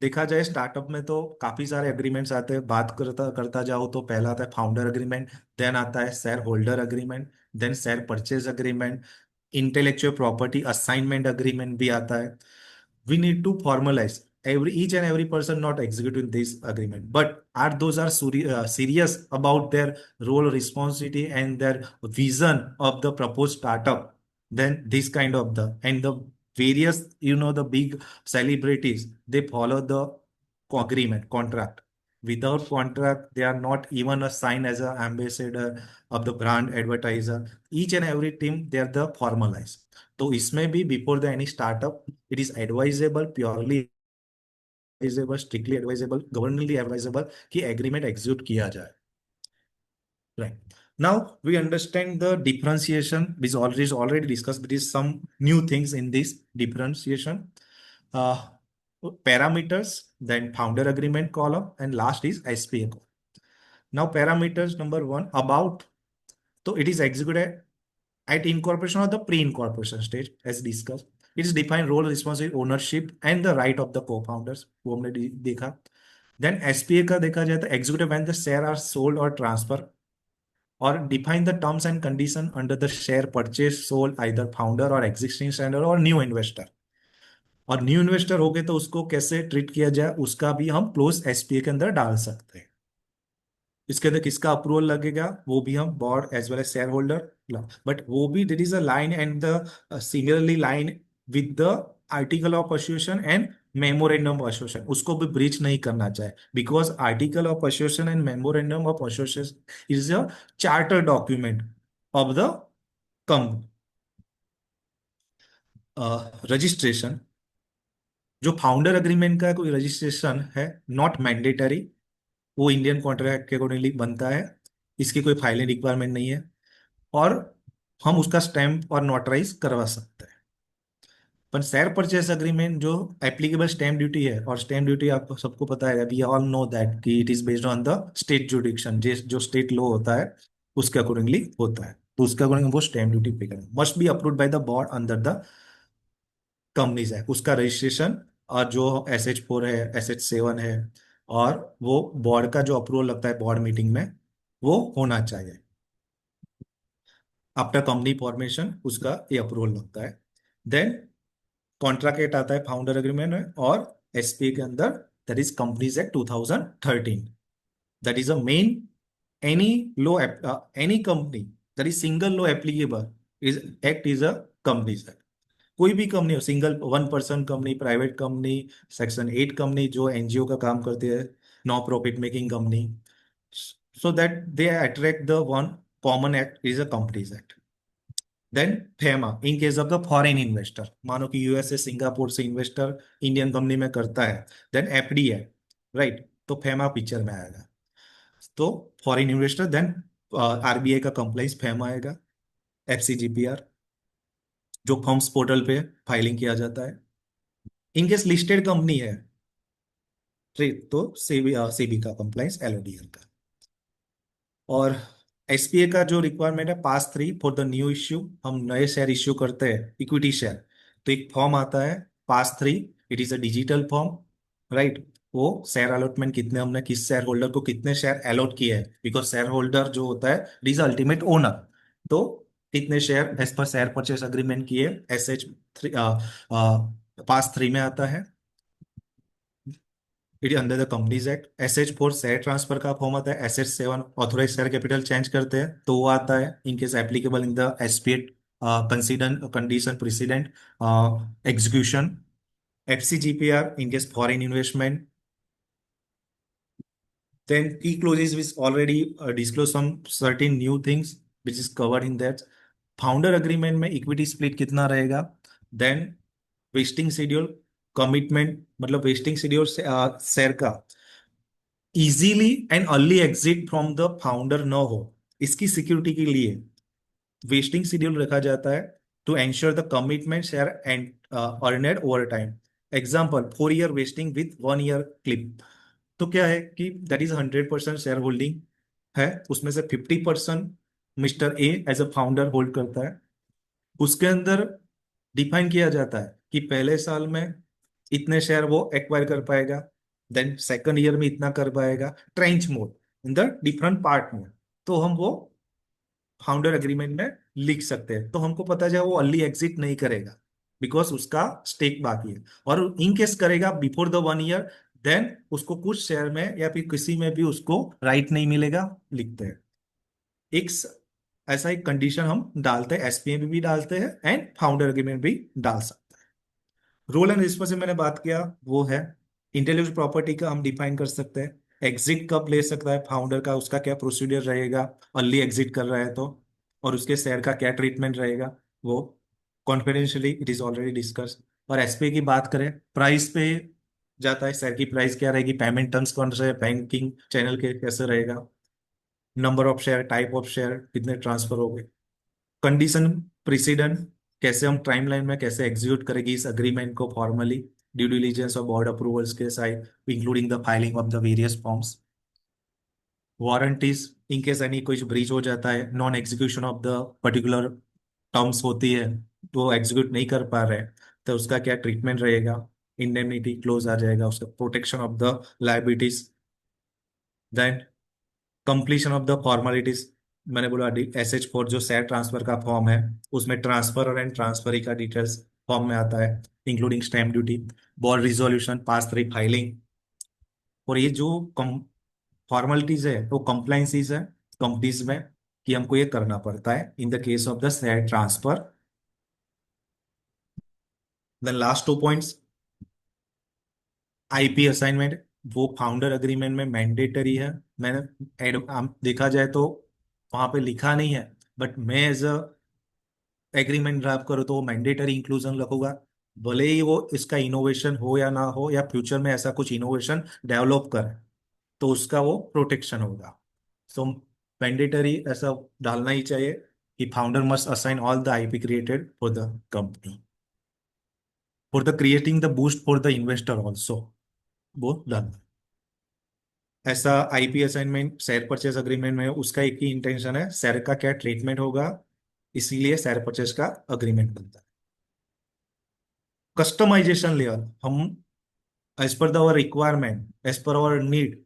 देखा जाए स्टार्टअप में तो काफी सारे एग्रीमेंट्स आते हैं. बात करता करता जाओ तो पहला आता है फाउंडर एग्रीमेंट, देन आता है share holder agreement, then share purchase agreement, intellectual property assignment agreement भी आता है. we need to formalize each and every person not executing this agreement, but are those are serious about their role responsibility and their vision of the proposed startup, then this kind of the and the various, the big celebrities, they follow the agreement contract. Without contract they are not even assigned as an ambassador of the brand advertiser. Each and every team they are the formalized. तो इसमें भी before the any startup it is advisable, purely advisable, strictly advisable, governmently advisable कि एग्रीमेंट एग्जीक्यूट किया जाए. Right. Now we understand the differentiation is already discussed, but is some new things in this differentiation. Parameters, then founder agreement column, and last is SPA column. Now parameters number one about, so it is executed at incorporation or the pre-incorporation stage as discussed. It is defined role, responsibility, ownership and the right of the co-founders, वो हमने देखा. Then SPA का देखा जाए तो executed when the share are sold or transfer, or define the terms and condition under the share purchase sold either founder or existing shareholder or new investor. और न्यू इन्वेस्टर हो गए तो उसको कैसे ट्रीट किया जाए उसका भी हम क्लोज एसपीए के अंदर डाल सकते हैं. इसके अंदर किसका अप्रूवल लगेगा वो भी हम board as well as share holder. But वो भी there is a line and the similarly line with the article of association and memorandum of association, उसको भी ब्रीच नहीं करना चाहिए, because article of association and memorandum of association is a charter document of the company. Registration, जो फाउंडर एग्रीमेंट का कोई रजिस्ट्रेशन है नॉट मैंडेटरी, वो इंडियन कॉन्ट्रैक्ट के अकॉर्डिंगली बनता है, इसकी कोई फाइलिंग रिक्वायरमेंट नहीं है, और हम उसका स्टैम्प और नोटराइज करवा सकते हैं. पर शेयर परचेस एग्रीमेंट जो एप्लीकेबल स्टैम्प ड्यूटी है, और स्टैम्प ड्यूटी आपको सबको पता है, वी ऑल नो दैट कि it is based on the state जुडिक्शन, जो स्टेट लॉ होता है उसके अकॉर्डिंगली होता है. तो उसके अकॉर्डिंग वो स्टैम्प ड्यूटी पे करें, must be approved by the board under the companies act. उसका रजिस्ट्रेशन और जो SH4 है, SH7 है, और वो बोर्ड का जो अप्रूवल लगता है बोर्ड मीटिंग में वो होना चाहिए. आफ्टर कंपनी फॉर्मेशन उसका ये अप्रूवल लगता है. देन कॉन्ट्रैक्ट आता है फाउंडर एग्रीमेंट में, और एसपी के अंदर that is companies act 2013. That is a main any law, any company that is single law applicable is act is a companies act. कोई भी कंपनी हो, single 1 person company, private company, section 8 company जो एनजीओ का काम करती है, non profit making company, so that they attract the one common act is a companies act. Then FEMA in case of the foreign investor, मानो कि यूएस से सिंगापुर से इन्वेस्टर इंडियन कंपनी में करता है, देन एफडीआई, राइट, तो FEMA पिक्चर में आएगा. तो फॉरेन इन्वेस्टर, देन आरबीआई का कंप्लाइंस FEMA आएगा, एफसीजीपीआर. जो फर्म्स पोर्टल पे फाइलिंग किया जाता है। इनकेस लिस्टेड कंपनी है तो सेबी सेबी का कंप्लाइंस एलओडीआर का। और एसपीए का जो रिक्वायरमेंट है PAS three for the new issue, हम नए शेयर इश्यू करते हैं इक्विटी शेयर, तो एक फॉर्म आता है PAS three. It is a digital form, right. वो शेयर अलॉटमेंट कितने, हमने किस शेयर होल्डर को कितने शेयर अलॉट किए हैं, बिकॉज शेयर होल्डर जो होता है इट इज अल्टीमेट ओनर। तो कितने share as per share purchase agreement किए, S H three PAS three में आता है। It under the companies act. SH four share transfer का फॉर्म आता है। SH seven authorize share capital change करते हैं तो वो आता है in case applicable in the SPA consider condition precedent execution. FCGPR in case foreign investment. Then key clauses which already disclose some certain new things which is covered in that. Founder agreement में इक्विटी स्प्लिट कितना रहेगा, देन वेस्टिंग शेड्यूल, कमिटमेंट मतलब वेस्टिंग शेड्यूल शेयर का easily and early exit from the founder न हो, इसकी सिक्योरिटी के लिए वेस्टिंग शेड्यूल रखा जाता है to ensure the commitment share and earned over time. Example 4 year vesting with 1 year cliff. तो क्या है कि दैट इज 100% शेयर होल्डिंग है, उसमें से 50% mister A as a founder hold करता है। उसके अंदर डिफाइन किया जाता है कि पहले साल में इतने शेयर वो एक्वायर कर पाएगा, देन सेकंड ईयर में इतना कर पाएगा, trench mode in the different part में। तो हम वो फाउंडर एग्रीमेंट में लिख सकते हैं, तो हमको पता जाए वो अर्ली एग्जिट नहीं करेगा बिकॉज उसका स्टेक बाकी है। और इन केस करेगा बिफोर द 1 ईयर, देन उसको कुछ शेयर में या फिर किसी में भी उसको राइट नहीं मिलेगा, लिखते हैं। एक ऐसा एक कंडीशन हम डालते हैं, एसपीए में भी डालते हैं एंड फाउंडर एग्रीमेंट भी डाल सकते हैं। रोल एंड रिस्पॉन्सिबिलिटी मैंने बात किया वो है। इंटेलेक्चुअल प्रॉपर्टी का हम डिफाइन कर सकते हैं, एग्जिट कब ले सकता है फाउंडर का, उसका क्या प्रोसीजर रहेगा अर्ली एग्जिट कर रहा है तो, और उसके शेयर का क्या ट्रीटमेंट रहेगा वो confidentiality it is already discuss. और एसपीए की बात करें, प्राइस पे जाता है, शेयर की प्राइस क्या रहेगी, पेमेंट टर्म्स कौन से, बैंकिंग चैनल के कैसे रहेगा, number of share, type of share, कितने ट्रांसफर हो गए, कंडीशन प्रेसिडेंट, कैसे हम टाइमलाइन में कैसे एग्जीक्यूट करेगी इस अग्रीमेंट को फॉर्मली, ड्यू डिलिजेंस और बोर्ड अप्रूवल्स के साथ including the filing of the various forms. Warranties, in case any कुछ ब्रीच हो जाता है, non execution of the particular terms होती है तो एग्जीक्यूट नहीं कर पा रहे, तो उसका क्या ट्रीटमेंट रहेगा, इंडेमनिटी क्लोज आ जाएगा, उसका protection of the liabilities. Then completion of the formalities, मैंने बोला एसएच फोर जो शेयर ट्रांसफर का फॉर्म है उसमें ट्रांसफर एंड ट्रांसफरी का डिटेल्स फॉर्म में आता है including stamp duty, board resolution, PAS three filing. और ये जो फॉर्मेलिटीज है वो कंप्लाइंसीज है कंपनीज में कि हमको ये करना पड़ता है in the case of the share transfer. Then last 2 points, IP assignment वो फाउंडर अग्रीमेंट में मैंडेटरी है। मैंने देखा जाए तो वहां पे लिखा नहीं है, बट मैं एज अ एग्रीमेंट ड्राफ्ट करो तो वो मैंडेटरी इंक्लूजन रखूंगा, भले ही वो इसका इनोवेशन हो या ना हो, या फ्यूचर में ऐसा कुछ इनोवेशन डेवलप करे तो उसका वो प्रोटेक्शन होगा। सो मैंडेटरी ऐसा डालना ही चाहिए कि founder must assign all the IP created for the company for the creating the boost for the investor also, वो डालना। ऐसा IP assignment share purchase agreement में उसका एक ही इंटेंशन है, शेयर का क्या ट्रीटमेंट होगा, इसीलिए शेयर परचेज का अग्रीमेंट बनता है। कस्टमाइजेशन लेवल, हम as per our requirement, as per our need,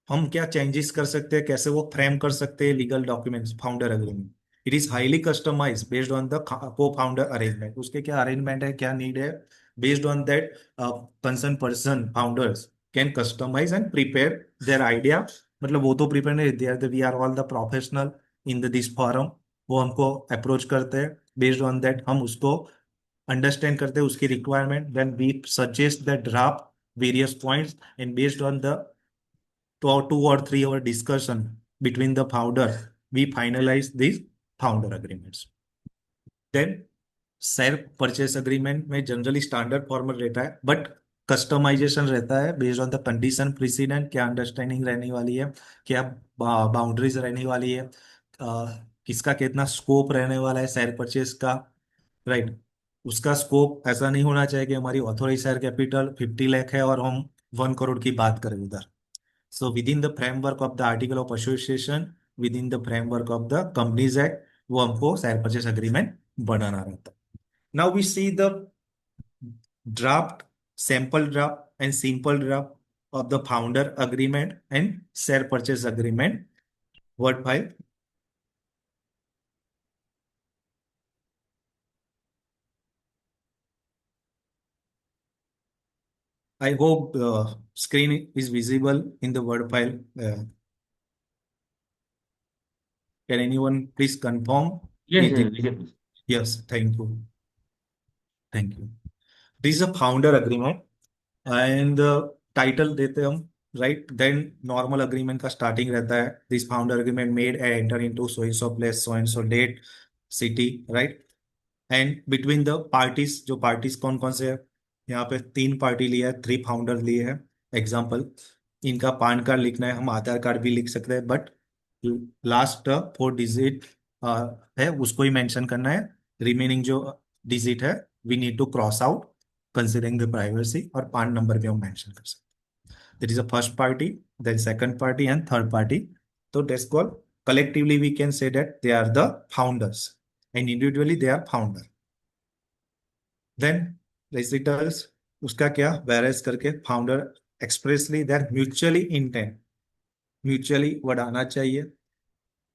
हम क्या चेंजेस कर सकते हैं, कैसे वो फ्रेम कर सकते हैं legal documents founder agreement. It is highly customize based on the co founder arrangement, उसके क्या अरेंजमेंट है, क्या नीड है, based on that concern person founders can customize and prepare their idea. मतलब वो तो प्रिपेयर नहीं, they we are all the professional in the this forum, वो हमको अप्रोच करते हैं, बेस्ड ऑन दैट हम उसको अंडरस्टैंड करते हैं उसकी requirement, then we suggest the draft various points and based on the 2 or 3 hour discussion between the founder, we finalize these founder agreements. Then share purchase agreement में जनरली स्टैंडर्ड फॉर्मेट रहता है, बट कस्टमाइजेशन रहता है based on the condition president, क्या अंडरस्टैंडिंग रहने वाली है, क्या बाउंड्रीज रहने वाली है, किसका कितना स्कोप रहने वाला है शेयर परचेस का, राइट। उसका स्कोप ऐसा नहीं होना चाहिए कि हमारी ऑथोराइज शेयर कैपिटल 50 लाख है और हम 1 करोड़ की बात करें उधर। So within the framework of the article of association, within the framework of the companies act, वो हमको शेयर परचेस अग्रीमेंट बनाना रहता है। Now we see the draft, sample draft and simple draft of the founder agreement and share purchase agreement. Word file. I hope screen is visible in the Word file. Can anyone please confirm? Yes, yes, yes. Yes, thank you. Thank you. This is a founder agreement and title देते हम, right? Then normal agreement का starting रहता है. This founder agreement made and enter into so and so place, so and so date, city, right? And between the parties, जो पार्टीज कौन कौन से है, यहाँ पे 3 पार्टी लिया है, 3 फाउंडर लिए हैं। एग्जाम्पल, इनका पान कार्ड लिखना है, हम आधार कार्ड भी लिख सकते हैं, बट लास्ट 4 डिजिट है उसको ही मेंशन करना है। रिमेनिंग जो डिजिट है we need to cross out considering the privacy, और पान नंबर भी हम मेंशन कर सकते हैं। That is a first party, then second party and third party. तो that's called collectively we can say that they are the founders and individually they are founder. Then recitals, उसका क्या, whereas करके founder expressly that mutually intent, mutually word आना चाहिए।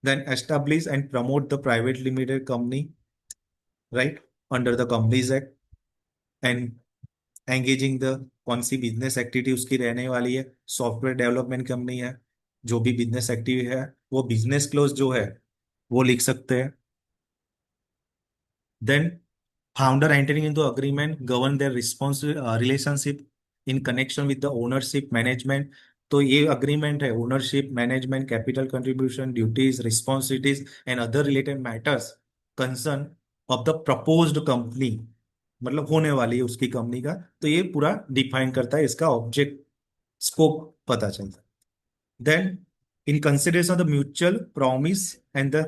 Then establish and promote the private limited company, right, under the Companies Act, and engaging the कौन सी बिजनेस एक्टिविटी उसकी रहने वाली है, सॉफ्टवेयर डेवलपमेंट कंपनी है, जो भी बिजनेस एक्टिविटी है वो बिजनेस क्लोज जो है वो लिख सकते हैं। Then founder entering into agreement govern their relationship in connection with the ownership management। तो ये अग्रीमेंट है ownership management capital contribution duties responsibilities and other related matters concern of the proposed company, मतलब होने वाली है उसकी कंपनी का। तो ये पूरा डिफाइन करता है, इसका ऑब्जेक्ट स्कोप पता चलता है। Then in consideration of the mutual promise and the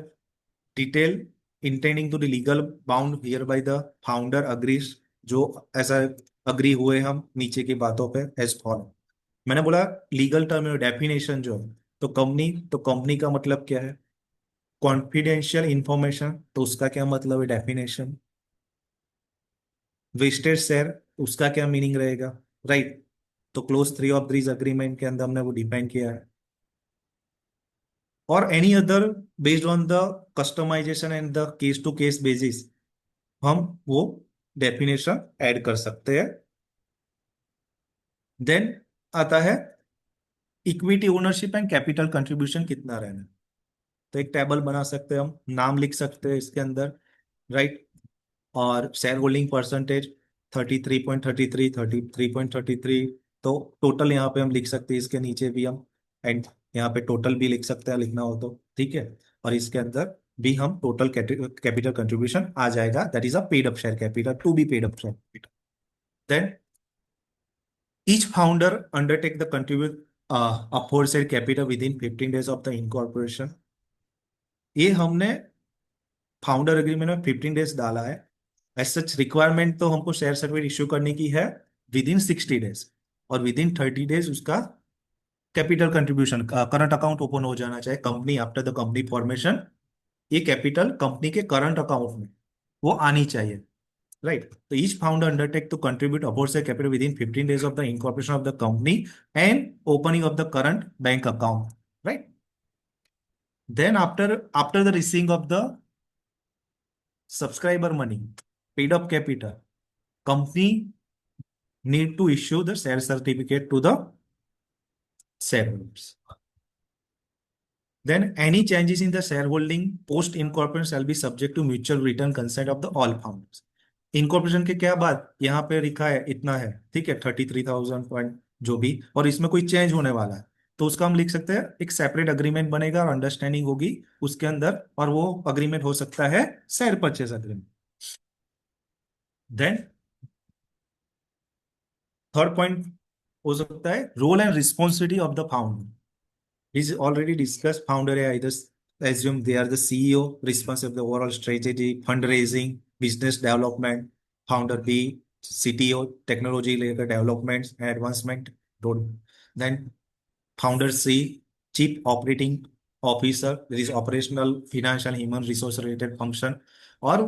detail intending to the legal bound hereby the founder agrees, जो ऐसा अग्री हुए हम नीचे की बातों पे एज फॉलो। मैंने बोला लीगल टर्म में डेफिनेशन जो है, तो कंपनी का मतलब क्या है, कॉन्फिडेंशियल इंफॉर्मेशन, तो उसका क्या मतलब है डेफिनेशन। वेस्टेड शेयर, उसका क्या मीनिंग रहेगा, राइट। तो क्लोज 3 ऑफ दिस अग्रीमेंट के अंदर हमने वो डिफाइन किया है। और any other based on the customization and the case to case basis हम वो डेफिनेशन ऐड कर सकते हैं। देन आता है equity ownership and capital contribution कितना रहना। तो एक टेबल बना सकते हैं, हम नाम लिख सकते हैं इसके अंदर, राइट। और शेयर होल्डिंग परसेंटेज 33.33, 33.33। तो टोटल यहाँ पे हम लिख सकते हैं, इसके नीचे भी हम एंड यहाँ पे टोटल भी लिख सकते हैं लिखना हो तो, ठीक है। और इसके अंदर भी हम टोटल कैपिटल कंट्रीब्यूशन आ जाएगा, that is a paid up share capital to be paid up share capital. Then each founder undertake the contribute aforesaid capital within 15 days of the incorporation। ये हमने फाउंडर एग्रीमेंट में 15 डेज डाला है। एज सच रिक्वायरमेंट तो हमको शेयर सर्टिफिकेट इश्यू करने की है विद इन 60 डेज, और विद इन 30 डेज उसका capital contribution current account open हो जाना चाहिए company after the company formation. ये कैपिटल कंपनी के करंट अकाउंट में वो आनी चाहिए, right? So each founder undertake to contribute aforesaid capital within 15 days of the incorporation of the company and opening of the current bank account, right? Then after the receiving of the subscriber money, paid up capital, company need to issue the share certificate to the shareholders. Then any changes in the shareholding post incorporation shall be subject to mutual written consent of the all founders। Incorporation के क्या बात यहाँ पे लिखा है इतना है, ठीक है, 33,000 पॉइंट जो भी, और इसमें कोई चेंज होने वाला है तो उसका हम लिख सकते हैं एक सेपरेट अग्रीमेंट बनेगा और अंडरस्टैंडिंग होगी उसके अंदर, और वो अग्रीमेंट हो सकता है share purchase agreement. Then third point हो सकता है role and responsibility of the founder. Is already discuss, founder है इधर assume they are the CEO responsible for the overall strategy, fundraising, business development, founder B CTO technology लेकर development advancement, then founder C chief operating officer, that is operational financial human resource related function, और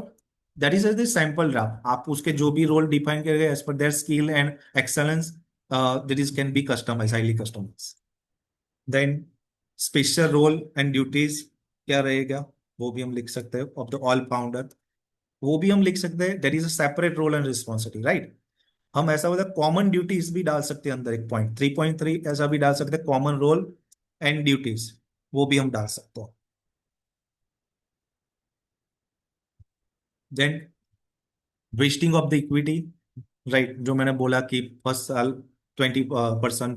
that is the sample draft. आप उसके जो भी रोल डिफाइन करेंगे as per their skill and excellence, that is can be customize, highly customize. Then special role and duties क्या रहेगा वो भी हम लिख सकते हैं ऑफ द ऑल फाउंडर, वो भी हम लिख सकते हैं that is a separate role and responsibility, right. हम ऐसा होता है कॉमन ड्यूटीज भी डाल सकते हैं अंदर, एक पॉइंट 3.3 ऐसा भी डाल सकते हैं, कॉमन रोल एंड ड्यूटीज, वो भी हम डाल सकते हैं। Then wasting of the equity, right, जो मैंने बोला कि फर्स्ट साल 20%,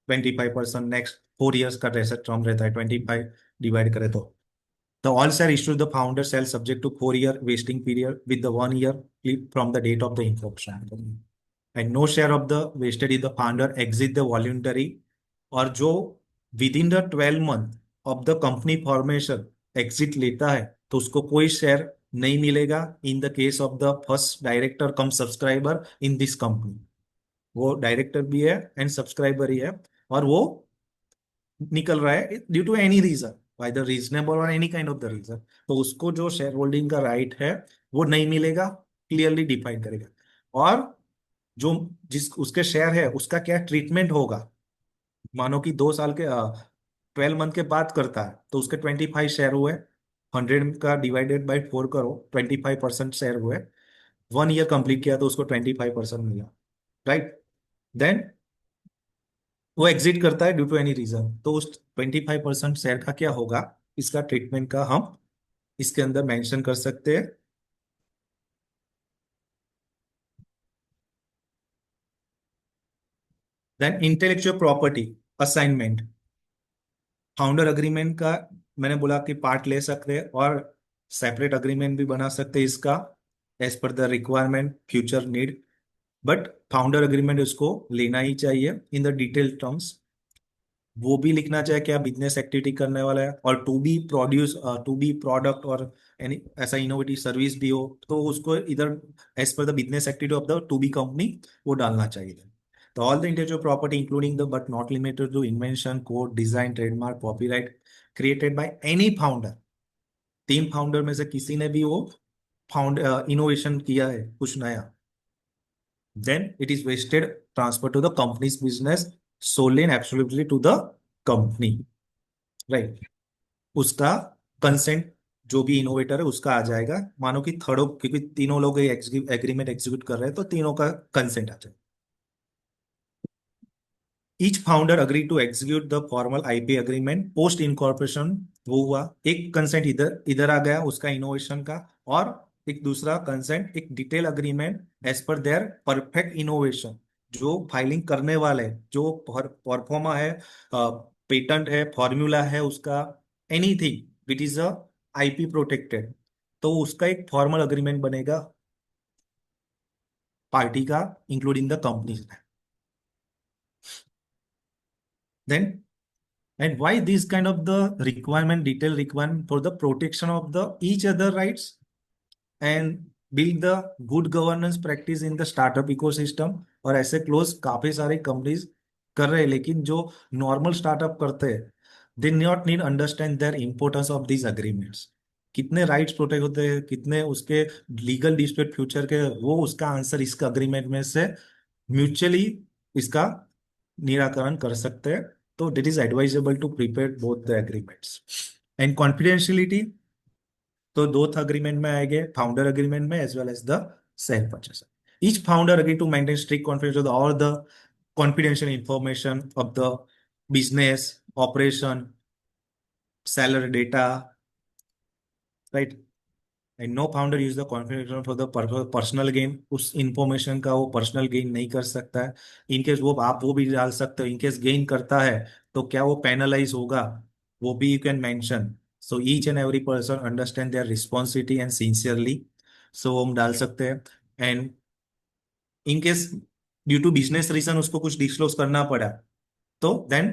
25%, नेक्स्ट 4 years का जैसा टर्म रहता है, 25 डिवाइड करें तो the all share issued the founder shall subject to 4 year vesting period with the 1 year from the date of the incorporation, and no share of the vested in the founder exit the voluntary, और जो with in the 12 month of the company formation exit लेता है तो उसको कोई शेयर नहीं मिलेगा इन the case of the first director come subscriber in this company. वो डायरेक्टर भी है एंड सब्सक्राइबर ही है, और वो निकल रहा है due to any reason, whether reasonable or any kind of the reason, तो उसको जो शेयर होल्डिंग का राइट है वो नहीं मिलेगा, क्लियरली डिफाइन करेगा। और जो जिस उसके शेयर है उसका क्या ट्रीटमेंट होगा, मानो कि 2 साल के 12 मंथ के बाद करता है तो उसके 25 शेयर हुए, 100 का डिवाइडेड बाई 4 करो, 25% शेयर हुए, 1 year कंप्लीट किया तो उसको 25% मिला, राइट। देन वो एग्जिट करता है ड्यू टू एनी रीजन, तो उस 25% शेयर का क्या होगा, इसका ट्रीटमेंट का हम इसके अंदर मेंशन कर सकते हैं। Then intellectual property assignment, founder agreement का मैंने बोला कि पार्ट ले सकते हैं और सेपरेट अग्रीमेंट भी बना सकते हैं इसका, as per the requirement future need, but founder agreement उसको लेना ही चाहिए इन द डिटेल टर्म्स। वो भी लिखना चाहिए क्या बिजनेस एक्टिविटी करने वाला है, और to be produce, to be product और एनी ऐसा इनोवेटिव सर्विस भी हो तो उसको इधर as per the business activity of the to be company वो डालना चाहिए। तो all the intellectual property including the but not limited to invention code design trademark copyright created by any founder, 3 founder में से किसी ने भी वो फाउंड इनोवेशन किया है कुछ नया, then it is wasted transfer to the company's business solely and absolutely to the company, right। उसका कंसेंट जो भी इनोवेटर है उसका आ जाएगा, मानो कि थर्डो क्योंकि तीनों लोग एग्रीमेंट एग्जीक्यूट कर रहे हैं तो तीनों का कंसेंट आ जाएगा। Each founder agree to execute the formal IP agreement post incorporation, वो हुआ एक कंसेंट, इधर इधर आ गया उसका इनोवेशन का, और एक दूसरा कंसेंट एक detail agreement as per their perfect innovation, जो फाइलिंग करने वाले जो परफॉर्मा है, पेटेंट है, फॉर्मूला है उसका, anything which is a IP protected, तो उसका एक फॉर्मल अग्रीमेंट बनेगा पार्टी का including the company. Then and why these kind of the requirement, detailed requirement for the protection of the each other rights and build the good governance practice in the startup ecosystem, और ऐसे क्लोज काफी सारे कंपनीज कर रहे हैं, लेकिन जो नॉर्मल स्टार्टअप करते हैं they not need understand their importance of these agreements, कितने राइट्स प्रोटेक्ट होते हैं, कितने उसके लीगल डिस्प्यूट फ्यूचर के, वो उसका आंसर इसका अग्रीमेंट में से म्यूचुअली इसका निराकरण कर सकते हैं। तो it is advisable to prepare both the agreements and confidentiality, तो दो अग्रीमेंट में आएंगे, फाउंडर अग्रीमेंट में as well as the sale purchaser. Each founder agree to maintain strict confidence all the confidential information of the business operation, salary data, right, and no founder use the confidential for the personal gain, उस इंफॉर्मेशन का वो पर्सनल गेन नहीं कर सकता है। इनकेस वो आप वो भी डाल सकते हो, इनकेस गेन करता है तो क्या वो पेनलाइज होगा, वो भी you can mention. So each and every person understand their responsibility and sincerely, so हम डाल सकते हैं। And in case due to business reason उसको कुछ डिस्क्लोज करना पड़ा तो then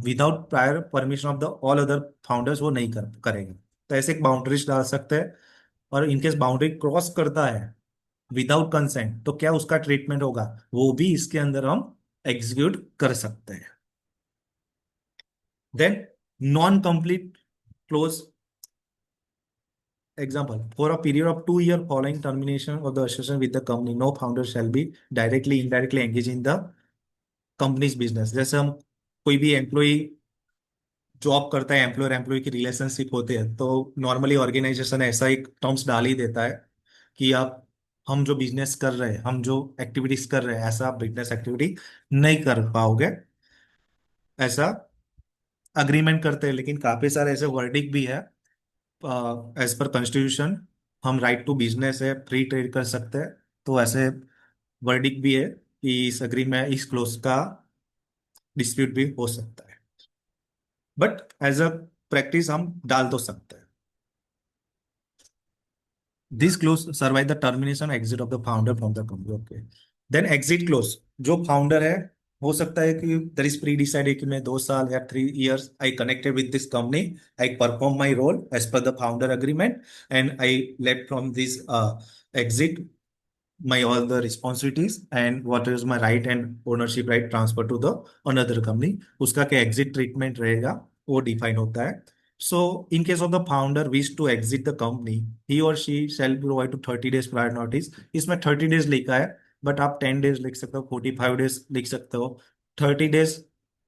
without prior permission of the all other founders वो नहीं करेगा, तो ऐसे एक बाउंड्रीज डाल सकते हैं। और इनकेस बाउंड्री क्रॉस करता है विदाउट कंसेंट, तो क्या उसका ट्रीटमेंट होगा, वो भी इसके अंदर हम एग्जीक्यूट कर सकते हैं। Then non compete clause example, for a period of 2 years following termination of the association with the company, no founder shall be directly, indirectly engaged in the company's business। जैसे हम कोई भी एम्प्लॉय जॉब करता है, एम्प्लॉयर एम्प्लॉय की रिलेशनशिप होते हैं, तो नॉर्मली ऑर्गेनाइजेशन ऐसा एक टर्म्स डाल ही देता है कि आप, हम जो बिजनेस कर रहे हैं, हम जो एक्टिविटीज कर रहे हैं, ऐसा आप बिजनेस एक्टिविटी नहीं कर पाओगे, ऐसा अग्रीमेंट करते हैं। लेकिन काफी सारे ऐसे वर्डिक भी है, एज पर कॉन्स्टिट्यूशन हम राइट टू बिजनेस है, फ्री ट्रेड कर सकते हैं। तो ऐसे वर्डिक भी है कि इस एग्रीमेंट, इस क्लोज का डिस्प्यूट भी हो सकता है, बट एज अ प्रैक्टिस हम डाल तो सकते हैं। This clause survive the termination exit of the founder from the company. Okay, then exit clause, जो फाउंडर है, हो सकता है कि दर इज प्री डिसाइडेड कि मैं 2 साल या 3 years I connected with this company, I perform my role as per the founder agreement, and I left from this exit my all the responsibilities and what is my right and ownership right transfer to the another company, उसका क्या एग्जिट ट्रीटमेंट रहेगा वो डिफाइन होता है। So in case of the founder wish to exit the company, he or she shall provide to 30 days prior notice. इसमें 30 days लिखा है, बट आप 10 days लिख सकते हो, 45 days लिख सकते हो, 30 days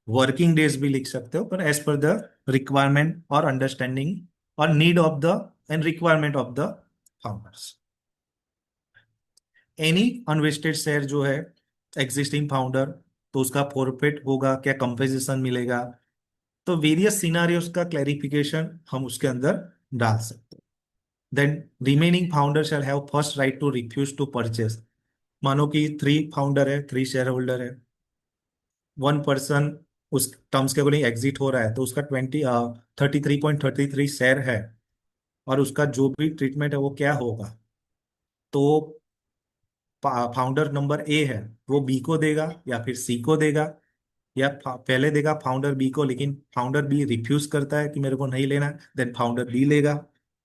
वर्किंग डेज भी लिख सकते हो, पर एज पर द रिक्वायरमेंट और अंडरस्टैंडिंग और need of the end requirement of the founders. Any unvested share जो है एग्जिस्टिंग फाउंडर, तो उसका फॉरफिट होगा क्या, कंपेंसेशन मिलेगा, तो वेरियस सिनारियोस का क्लैरिफिकेशन हम उसके अंदर डाल सकते हैं। Then remaining founder shall have first right to refuse to purchase. मानो कि 3 फाउंडर है, 3 शेयर होल्डर है, 1 पर्सन उस टर्म्स के अकॉर्डिंग एग्जिट हो रहा है, तो उसका 33.33 शेयर है, और उसका जो भी ट्रीटमेंट है वो क्या होगा, तो फाउंडर नंबर ए है वो बी को देगा या फिर सी को देगा, या पहले देगा फाउंडर बी को, लेकिन फाउंडर बी रिफ्यूज करता है कि मेरे को नहीं लेना, देन फाउंडर बी लेगा,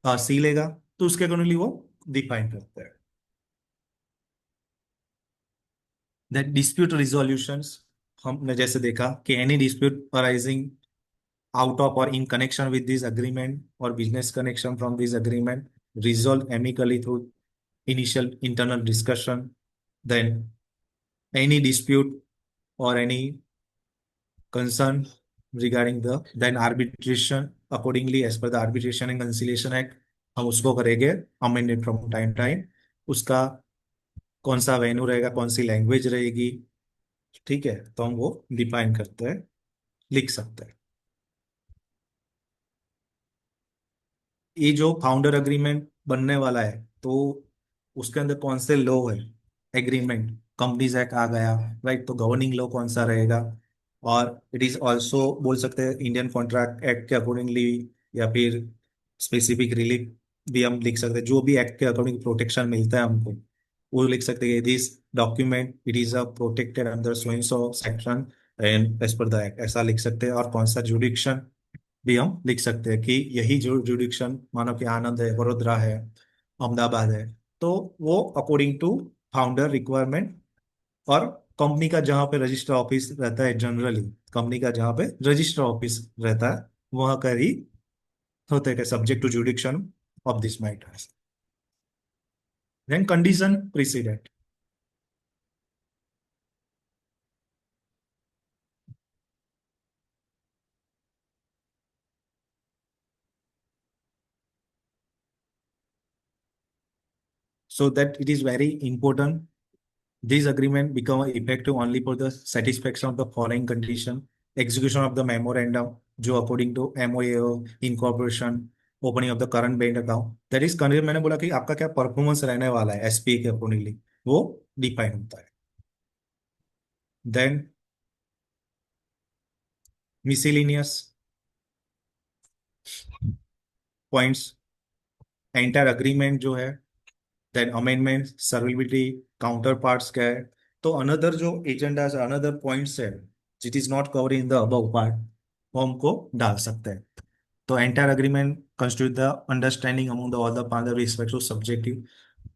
सी लेगा, तो उसके अकॉर्डिंगली वो डिफाइन करता है। देन डिस्प्यूट रिजोल्यूशंस, हमने जैसे देखा कि any dispute arising out of or in connection with this agreement or business connection from this agreement resolved amicably through initial internal discussion। Then any dispute or any concern regarding the then arbitration accordingly as per the arbitration and conciliation act, हम उसको करेंगे अमेंडेड फ्रॉम टाइम टाइम। उसका कौन सा वेन्यू रहेगा, कौन सी लैंग्वेज रहेगी, ठीक है, तो हम वो डिफाइन करते हैं, लिख सकते हैं। ये जो फाउंडर एग्रीमेंट बनने वाला है, तो उसके अंदर कौन से लॉ है, एग्रीमेंट कंपनीज एक्ट आ गया, राइट, तो गवर्निंग लॉ कौन सा रहेगा, और इट इज ऑल्सो बोल सकते हैं इंडियन कॉन्ट्रैक्ट एक्ट के अकॉर्डिंगली, या फिर स्पेसिफिक रिलीफ भी हम लिख सकते हैं, जो भी एक्ट के अकॉर्डिंग प्रोटेक्शन मिलता है हमको, वो लिख सकते हैं, this document it is a protected under so and so section and as per the act, ऐसा लिख सकते हैं। और कौन सा जुडिक्शन भी हम लिख सकते हैं कि यही जो जुडिक्शन, मानो कि आनंद है, वडोदरा है, अहमदाबाद है, तो वो अकॉर्डिंग टू फाउंडर रिक्वायरमेंट, और कंपनी का जहाँ पे रजिस्टर ऑफिस रहता है, जनरली कंपनी का जहाँ पे रजिस्टर ऑफिस रहता है वहाँ का ही होता है, subject to jurisdiction of this matters. Then condition precedent, so that it is very important this agreement become effective only for the satisfaction of the following condition: execution of the memorandum जो according to MOA incorporation, opening of the current bank account, that is condition, मैंने बोला कि आपका क्या परफॉर्मेंस रहने वाला है एसपी के अकॉर्डिंगली, वो डिफाइन होता है। Then miscellaneous points, entire agreement जो है, then amendment, severability, counterparts क्या है, तो अनदर जो एजेंडा, अनदर पॉइंट्स है it is not cover in the above part, वो हमको डाल सकते हैं। तो entire agreement constitute the understanding among the all the partner with respect to subjective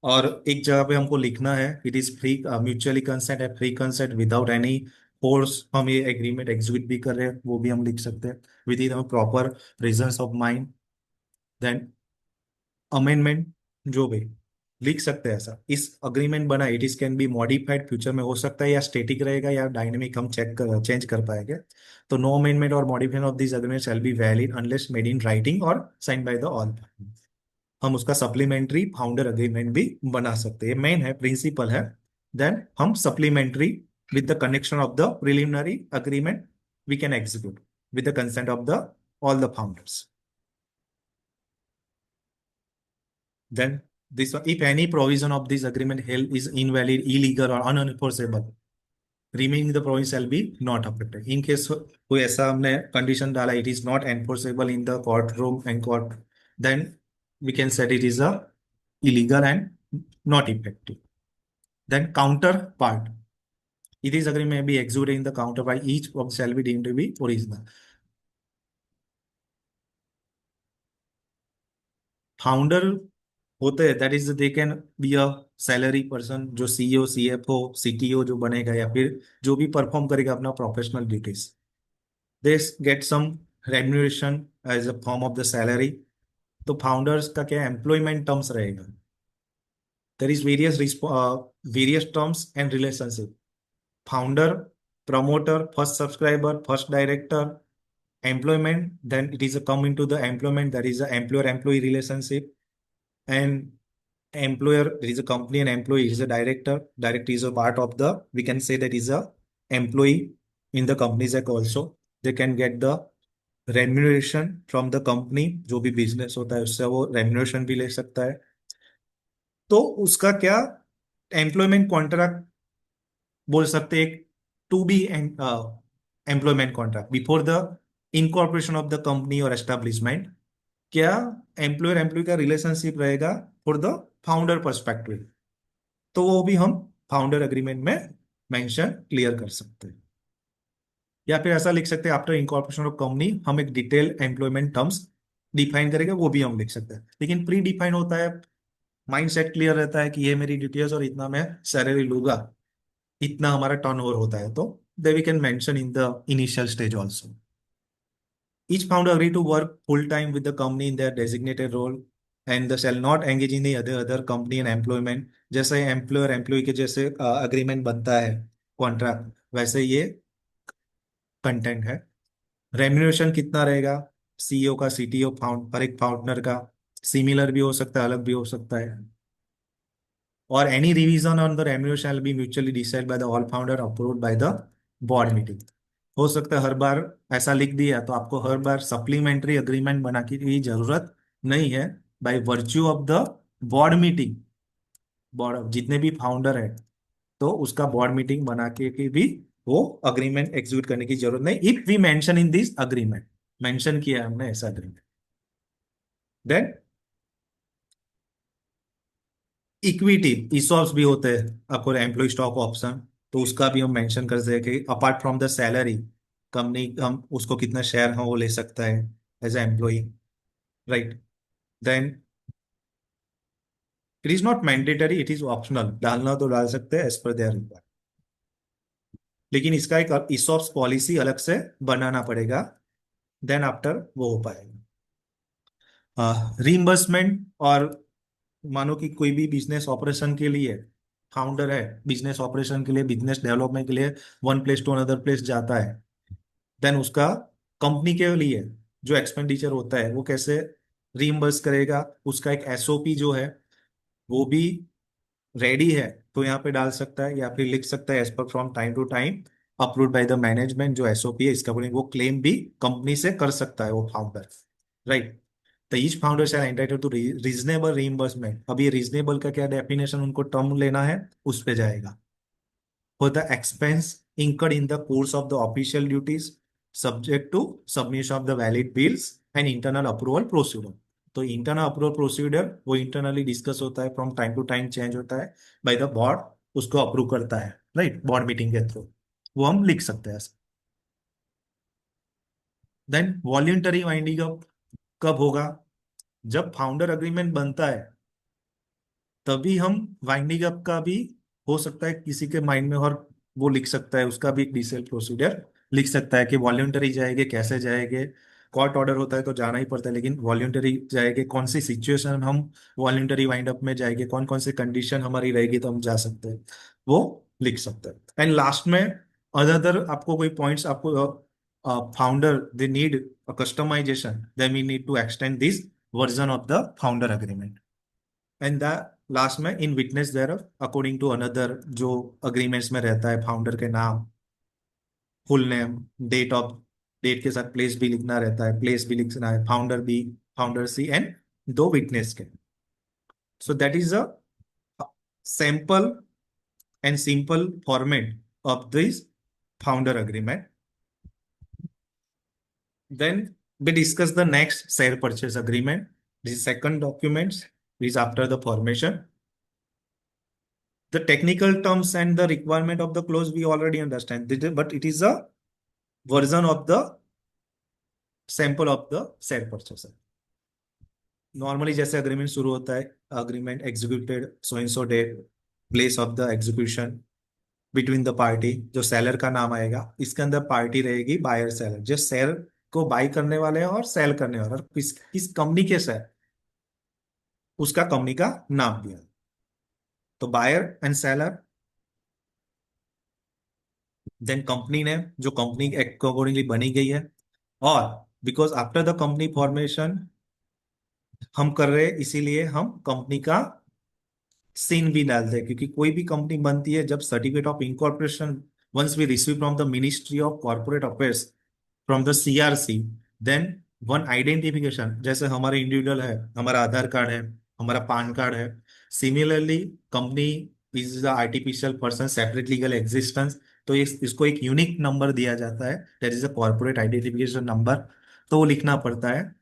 और एक जगह पे हमको लिखना है it is free, mutually consent है, free consent without any force हम ये एग्रीमेंट एग्जीक्यूट भी कर रहे हैं, वो भी हम लिख सकते हैं within proper reasons of mind. Then amendment जो भी लिख सकते हैं ऐसा, इस अग्रीमेंट बना, it is can be modified, future में हो सकता है या स्टेटिक रहेगा या डायनेमिक, हम चेंज कर पाएंगे। तो नो अमेंडमेंट और modification of this agreement shall be valid unless made in writing और साइन बाय द ऑल। हम उसका सप्लीमेंट्री फाउंडर अग्रीमेंट भी बना सकते हैं, मेन है प्रिंसिपल है। देन हम supplementary with the connection of the preliminary agreement we can execute with the consent of the all the founders. Then this one, if any provision of this agreement held is invalid, illegal or unenforceable, remaining the provision shall be not affected. In case कोई ऐसा हमने condition डाला, it is not enforceable in the courtroom and court, then we can say it is a illegal and not effective. Then counterpart, it is agreement may be executed in the counterpart, each of shall be deemed to be original. Founder होते हैं that is they can be a salary person, जो सीईओ सीएफओ सीटीओ जो बनेगा या फिर जो भी परफॉर्म करेगा अपना professional duties, they get some remuneration as a form of the salary. तो फाउंडर्स का क्या एम्प्लॉयमेंट टर्म्स रहेगा, there is various terms and relationship. Founder, promoter, first subscriber, first director, employment, then it is a come into the employment, that is a employer employee relationship. And employer, there is a company and employee is a director, director is a part of the, we can say that is a employee in the company's act also, they can get the remuneration from the company, जो भी बिजनेस होता है उससे वो रेम्यूनरेशन भी ले सकता है। तो उसका क्या एम्प्लॉयमेंट कॉन्ट्रैक्ट बोल सकते हैं, to be employment contract before the incorporation of the company और एस्टेब्लिशमेंट, क्या एम्प्लॉयर एम्प्लॉय का रिलेशनशिप रहेगा फॉर द फाउंडर पर्सपेक्टिव, तो वो भी हम फाउंडर एग्रीमेंट में मेंशन क्लियर कर सकते हैं। या फिर ऐसा लिख सकते हैं आफ्टर इनकॉर्पोरेशन ऑफ कंपनी हम एक डिटेल एम्प्लॉयमेंट टर्म्स डिफाइन करेंगे, वो भी हम लिख सकते हैं। लेकिन प्री डिफाइन होता है, माइंड सेट क्लियर रहता है कि ये मेरी डिटेल्स और इतना मैं सैलरी लूंगा, इतना हमारा टर्नओवर होता है, तो they we can mention in the initial stage also. Each founder agree to work full time with the company in their designated role and they shall not engage in the other company and employment. जैसे एम्प्लॉयर एम्प्लॉय के जैसे अग्रीमेंट बनता है कॉन्ट्रैक्ट, वैसे ये कंटेंट है। रेम्यूनरेशन कितना रहेगा, सीईओ का, सीटीओ, फाउंड पर एक फाउंडर का सिमिलर भी हो सकता है, अलग भी हो सकता है। और any revision on the remuneration shall be mutually decide by the all founder approved by the board meeting. हो सकता है हर बार ऐसा लिख दिया तो आपको हर बार सप्लीमेंट्री अग्रीमेंट बना की जरूरत नहीं है, bye virtue of the board meeting, board जितने भी फाउंडर है तो उसका बोर्ड मीटिंग बना के भी वो अग्रीमेंट एग्जीक्यूट करने की जरूरत नहीं, if we mention in this agreement, mention किया है हमने ऐसा अग्रीमेंट। देन इक्विटी ईसॉप्स भी होते हैं, आपको एम्प्लॉय स्टॉक ऑप्शन, तो उसका भी हम मेंशन कर सकते हैं कि apart from the salary company हम उसको कितना शेयर हम वो ले सकता है as a employ, right. Then it is not mandatory, it is optional, डालना तो डाल सकते हैं एज पर देयर रिक्वायरमेंट, लेकिन इसका एक ईसॉप्स पॉलिसी अलग से बनाना पड़ेगा, देन आफ्टर वो हो पाएगा। रीइंबर्समेंट, और मानो कि कोई भी बिजनेस ऑपरेशन के लिए फाउंडर है, बिजनेस ऑपरेशन के लिए, बिजनेस डेवलपमेंट के लिए one place to another place जाता है, देन उसका कंपनी के लिए जो एक्सपेंडिचर होता है वो कैसे रीइंबर्स करेगा, उसका एक एसओपी जो है वो भी रेडी है, तो यहाँ पे डाल सकता है या फिर लिख सकता है as per from time to time approved by the management, जो एसओपी है इसका वो क्लेम भी कंपनी से कर सकता है वो फाउंडर, राइट। तो each founder shall entitle to reasonable reimbursement, अब ये रीजनेबल का क्या डेफिनेशन उनको टर्म लेना है उस पे जाएगा। For the expense incurred in the course of the official duties subject to submission of the valid bills and internal approval procedure। तो इंटरनल अप्रूवल प्रोसीडर वो इंटरनली डिस्कस होता है, from time to time change होता है बाय द बोर्ड, उसको अप्रूव करता है, राइट, बोर्ड मीटिंग के थ्रू, वो हम लिख सकते हैं। देन वॉल्यूंटरी वाइंडिंग अप कब होगा, जब फाउंडर अग्रीमेंट बनता है तभी हम वाइंडिंग अप का भी हो सकता है किसी के माइंड में, और वो लिख सकता है, उसका भी एक डिटेल प्रोसीजर लिख सकता है कि वॉल्यूंटरी जाएंगे, कैसे जाएंगे। कोर्ट ऑर्डर होता है तो जाना ही पड़ता है, लेकिन वॉल्यूंटरी जाएंगे, कौन सी सिचुएशन हम वॉल्यूंटरी वाइंड अप में जाएंगे, कौन कौन सी कंडीशन हमारी रहेगी तो हम जा सकते हैं, वो लिख सकते हैं। एंड लास्ट में अदर आपको कोई पॉइंट्स, आपको founder they need a customization, then we need to extend this version of the founder agreement. And the last में in witness their according to another, जो अग्रीमेंट्स में रहता है, फाउंडर के नाम, full name, date of, date के साथ प्लेस भी लिखना रहता है, प्लेस भी लिखना है, founder B, founder C, and दो विटनेस के। So that is a sample and simple format of this founder agreement. Then we discuss the next share purchase agreement. This second document is after the formation. The technical terms and the requirement of the clause we already understand, but it is a version of the sample of the share purchase. Normally जैसे अग्रीमेंट शुरू होता है, agreement executed so and so date, place of the execution between the party, जो सेलर का नाम आएगा, इसके अंदर पार्टी रहेगी बायर सेलर, जो शेयर को बाई करने वाले हैं और सेल करने वाले, और किस किस कंपनी के शेयर, उसका कंपनी का नाम दिया। तो buyer and seller, then company ने, जो कंपनी एक्ट को अकॉर्डिंगली बनी गई है, और because after the company formation हम कर रहे हैं, इसीलिए हम कंपनी का सीन भी डालते हैं, क्योंकि कोई भी कंपनी बनती है जब certificate of incorporation once we receive from the ministry of corporate affairs, from the CRC, then one identification, जैसे हमारे इंडिविजुअल है, हमारा आधार कार्ड है, हमारा पान कार्ड है, similarly company is the artificial person separate legal existence, तो इसको एक यूनिक नंबर दिया जाता है, that is a corporate identification number, तो वो लिखना पड़ता है,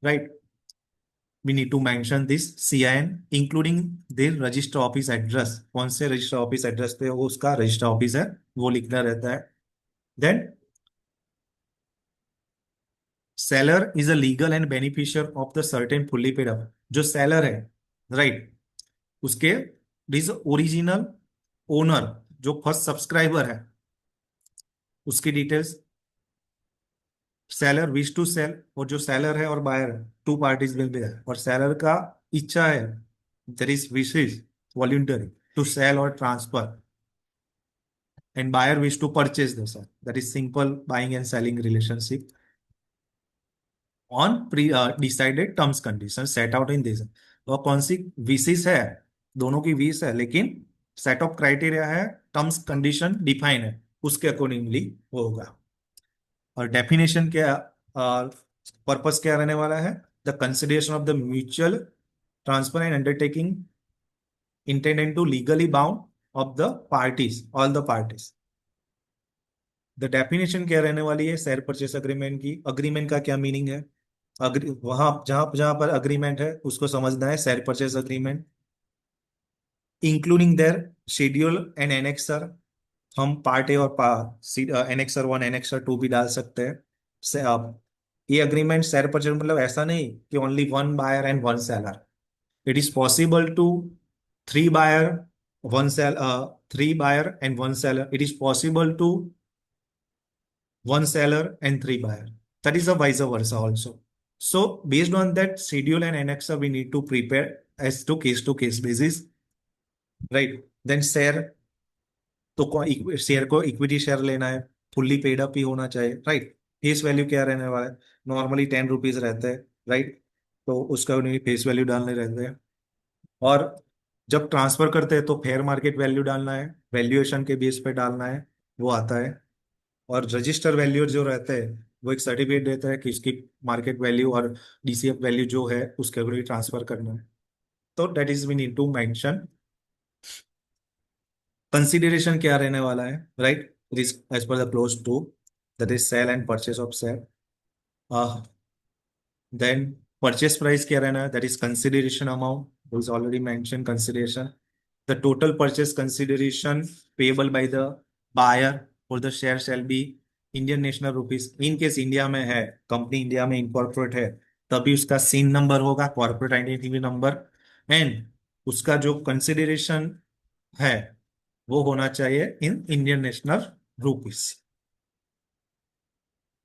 right. we need to mention this CIN including their register office address, कौन से रजिस्टर ऑफिस एड्रेस पे वो उसका रजिस्टर ऑफिस है, वो लिखना रहता है। Then seller is a legal and beneficiary of the certain fully paid up, जो सेलर है, राइट, उसके इज ओरिजिनल ओनर, जो फर्स्ट सब्सक्राइबर है, उसकी details, seller wish to sell, और जो सेलर है और बायर है, two parties will be there, और सेलर का इच्छा है, there is wishes voluntary to sell और transfer, and buyer wish to purchase the share. That is simple buying and selling relationship on pre decided terms conditions set out in this. तो कौन सी विशेष है, दोनों की विश है, लेकिन सेट ऑफ क्राइटेरिया है, टर्म्स कंडीशन डिफाइन है, उसके अकॉर्डिंगली वो होगा। और डेफिनेशन क्या, पर्पस क्या रहने वाला है, the consideration of the mutual transfer and undertaking intended to legally bound of the parties, all the parties. The definition क्या रहने वाली है शेयर परचेस अग्रीमेंट की, अग्रीमेंट का क्या मीनिंग है, वहां जहां जहां पर अग्रीमेंट है उसको समझना है share purchase agreement, including there schedule and annexure, हम पार्ट ए और एनेक्सर वन एनेक्सर टू भी डाल सकते हैं। ये अग्रीमेंट शेयर परचेस मतलब ऐसा नहीं कि only one buyer and one seller, it is possible to three buyer, one sell, three buyer and one seller, it is possible to one seller and three buyer. That is a vice versa also. So based on that schedule and annexer, we need to prepare as to case basis, right? Then share, तो शेयर को इक्विटी शेयर लेना है, फुल्ली पेड अप ही होना चाहिए, राइट। फेस वैल्यू क्या रहने वाला है, नॉर्मली 10 रुपीज रहते हैं, राइट, तो उसका फेस वैल्यू डालने रहते हैं। और जब ट्रांसफर करते हैं तो फेयर मार्केट वैल्यू डालना है, वैल्यूएशन के बेस पे डालना है, वो आता है। और रजिस्टर वैल्यू जो रहते हैं वो एक सर्टिफिकेट देता है कि इसकी मार्केट वैल्यू और डीसीएफ वैल्यू जो है उसके अकॉर्डिंग ट्रांसफर करना है। तो that is we need to mention. Consideration क्या रहने वाला है, right, as per the clause two, that is sale and purchase of share. Then purchase price क्या रहना है, that is consideration amount is already mention consideration. The total purchase consideration payable by the buyer for the share shall be Indian national rupees, in case India में है, कंपनी इंडिया में इनकॉर्पोरेट है, तभी उसका सीन नंबर होगा, कॉर्पोरेट आइडेंटिटी नंबर, एंड उसका जो कंसिडरेशन है वो होना चाहिए in Indian national rupees.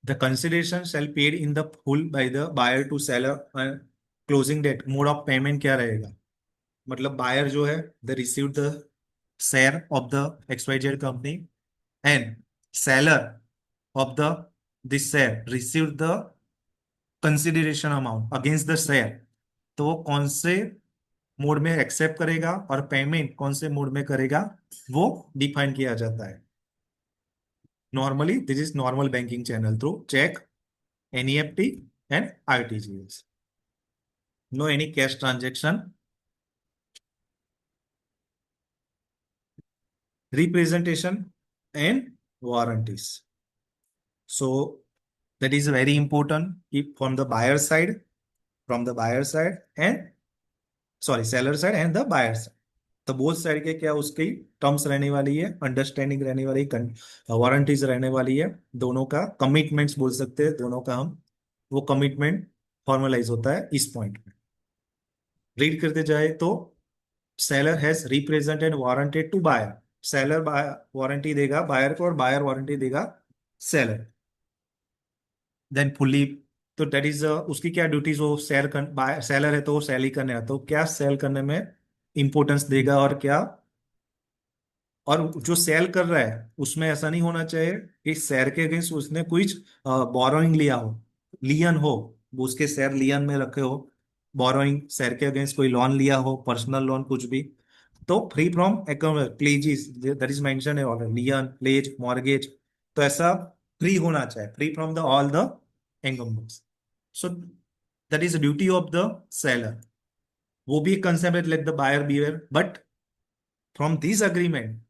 The consideration shall paid in the full by the buyer to seller. Closing date, mode of payment क्या रहेगा? मतलब बायर जो है the receive the share of the XYZ company, and seller of the this share receive the consideration amount against the share. तो वो कौन से मोड में एक्सेप्ट करेगा और पेमेंट कौन से मोड में करेगा वो डिफाइन किया जाता है। Normally this is normal banking channel through cheque, NEFT and RTGS. No any cash transaction. Representation and warranties. So that is very important from the buyer side, and sorry, seller side and the buyer side। तो बोथ साइड के क्या उसकी टर्म्स रहने वाली है, अंडरस्टैंडिंग रहने वाली, वारंटीज रहने वाली है, दोनों का कमिटमेंट्स बोल सकते हैं, दोनों का हम वो कमिटमेंट फॉर्मलाइज होता है इस पॉइंट में। रीड करते जाए तो seller has represented warranted to buyer. Seller warranty देगा बायर को और बायर वारंटी देगा सेलर। देन फुल्ली, तो दैट इज उसकी क्या ड्यूटीज, वो सेल कर, सेलर है तो वो सेल ही करने आता, तो क्या सेल करने में इंपॉर्टेंस देगा और क्या। और जो सेल कर रहा है उसमें ऐसा नहीं होना चाहिए कि शेयर के अगेंस्ट उसने कुछ बोरोइंग लिया हो, लियन हो, वो उसके शेयर लियन में रखे हो, बोरोइंग शेयर के अगेंस्ट कोई लोन लिया हो, पर्सनल लोन कुछ भी। तो free from account pledges, that is mention है ऑलरेडी, लियन प्लेज मॉर्गेज, तो ऐसा फ्री होना चाहिए, free from the all the encumbrances. So that is duty of the seller. वो भी एक कंसेप्ट है, let the buyer beware, but from this agreement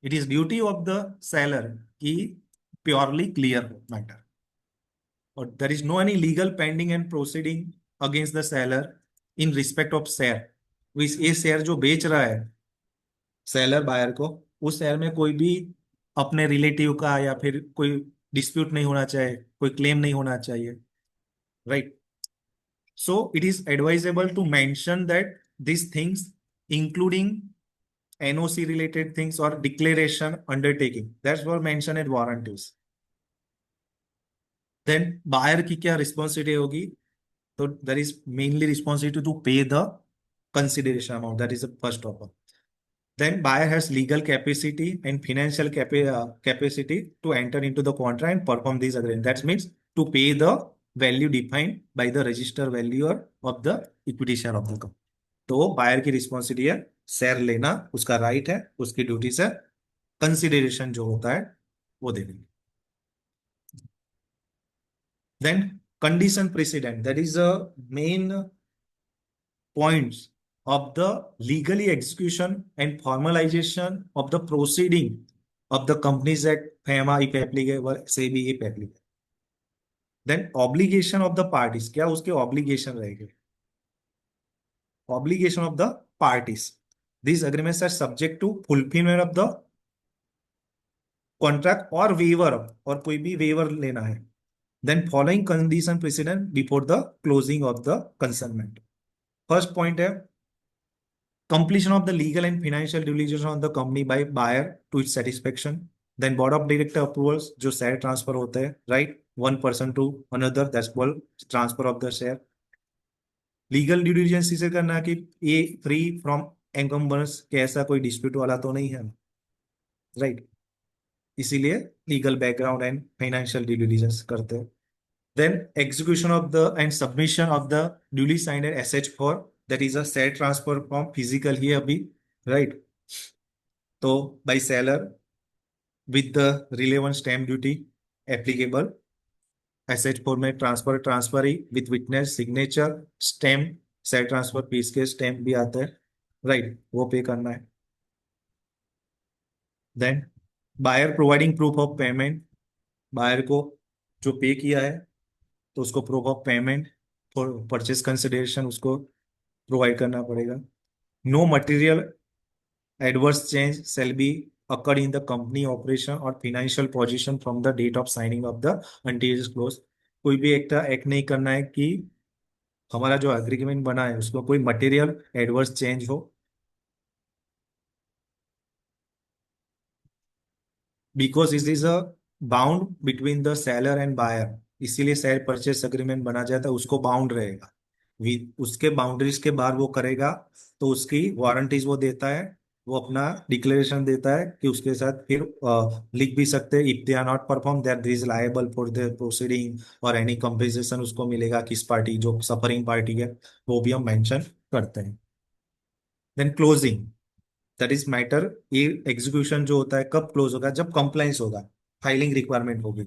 it is duty of the seller की प्योरली क्लियर हो मैटर, और there is no any legal pending and proceeding against the seller in respect of share. ये शेयर जो बेच रहा है सेलर बायर को, उस शेयर में कोई भी अपने रिलेटिव का या फिर कोई डिस्प्यूट नहीं होना चाहिए, कोई क्लेम नहीं होना चाहिए, right. So it is advisable to mention that these things, including NOC related things or declaration undertaking, that's what mentioned in warranties. Then buyer की क्या responsibility होगी? So there is mainly responsibility to pay the consideration amount. That is the first of all. Then buyer has legal capacity and financial capacity to enter into the contract and perform these agreements. That means to pay the value defined by the register valuer of the equity share of the company. तो बायर की रिस्पॉन्सिबिलिटी है शेयर लेना, उसका राइट है, उसकी ड्यूटी से कंसिडरेशन जो होता है वो दे देंगे। Then condition precedent, that is the main points of the legally execution and formalization of the proceeding of the Companies Act, FEMA if applicable, SEBI if applicable. Then obligation of the parties, क्या उसके obligation रहेंगे? Obligation of the parties. These agreements are subject to fulfillment of the contract or waiver और कोई भी waiver लेना है. Then following condition precedent before the closing of the consignment. First point है completion of the legal and financial due diligence on the company by buyer to its satisfaction. Then board of director approvals जो share transfer होते हैं, right, one person to another, that's called transfer of the share. Legal due diligence इसे करना कि ये फ्री फ्रॉम एनकम्बरेंस के ऐसा कोई डिस्प्यूट वाला तो नहीं है, राइट, इसीलिए legal background and financial due diligence करते हैं। Then execution of the and submission of the duly signed SH4, that is a share transfer from physical ही अभी, right, तो by seller with the relevant stamp duty applicable, SH4 में transfer he with witness signature stamp, share transfer fees के स्टैम्प भी आता है, right, वो पे करना है। Then buyer providing proof of payment, buyer को जो पे किया है तो उसको proof of payment for purchase consideration उसको प्रोवाइड करना पड़ेगा। No material adverse change shall be occur in the company operation और financial position from the date of signing of the entire clause. कोई भी एक्ट नहीं करना है कि हमारा जो एग्रीमेंट बना है उसको कोई मटेरियल एडवर्स चेंज हो because it is a bound between the seller and buyer, इसीलिए सेल परचेस अग्रीमेंट बना जाता है, उसको बाउंड रहेगा। उसके बाउंड्रीज के बाहर वो करेगा तो उसकी वारंटीज वो देता है, वो अपना डिक्लेरेशन देता है कि उसके साथ फिर लिख भी सकते हैं, if they are not perform that they is liable for the proceeding और एनी कंपेंसेशन उसको मिलेगा, किस पार्टी जो सफरिंग पार्टी है वो भी हम मेंशन करते हैं। Then closing, that is matter, ये एग्जीक्यूशन जो होता है कब क्लोज होगा, जब कंप्लाइंस होगा, फाइलिंग रिक्वायरमेंट होगी।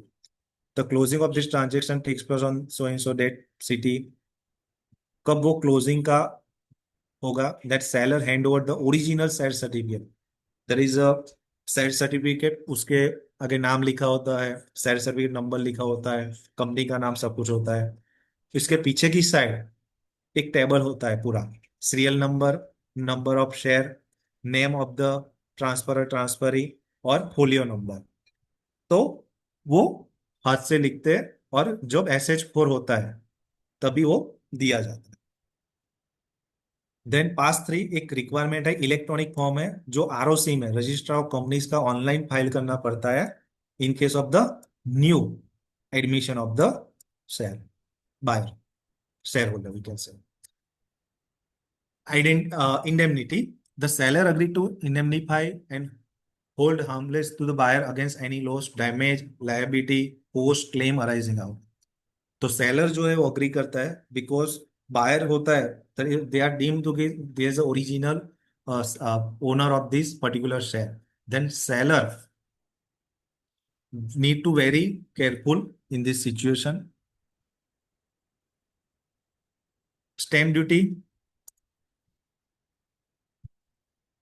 The closing of this transaction takes place on so and so date city, कब वो क्लोजिंग का होगा, that seller hand over the original sale certificate, there is a sale certificate, उसके आगे नाम लिखा होता है, सेल सर्टिफिकेट नंबर लिखा होता है, कंपनी का नाम सब कुछ होता है। इसके पीछे की साइड एक टेबल होता है पूरा, serial number, number of share, name of the transferee और फोलियो नंबर। तो वो हाथ से लिखते हैं और जब SH4 होता है तभी वो दिया जाता है। देन पास 3 एक रिक्वायरमेंट है, इलेक्ट्रॉनिक फॉर्म है जो ROC में, रजिस्टर ऑफ कंपनीज का ऑनलाइन फाइल करना पड़ता है in case of the new admission of the share buyer, shareholder we can say. Indemnity, the seller agreed to indemnify and hold harmless to the buyer against any loss, damage, liability, post claim arising out। तो सेलर जो है वो अग्री करता है बिकॉज बायर होता है, they are deemed to give there is original owner of this particular share, then seller need to very careful in this situation। Stamp duty,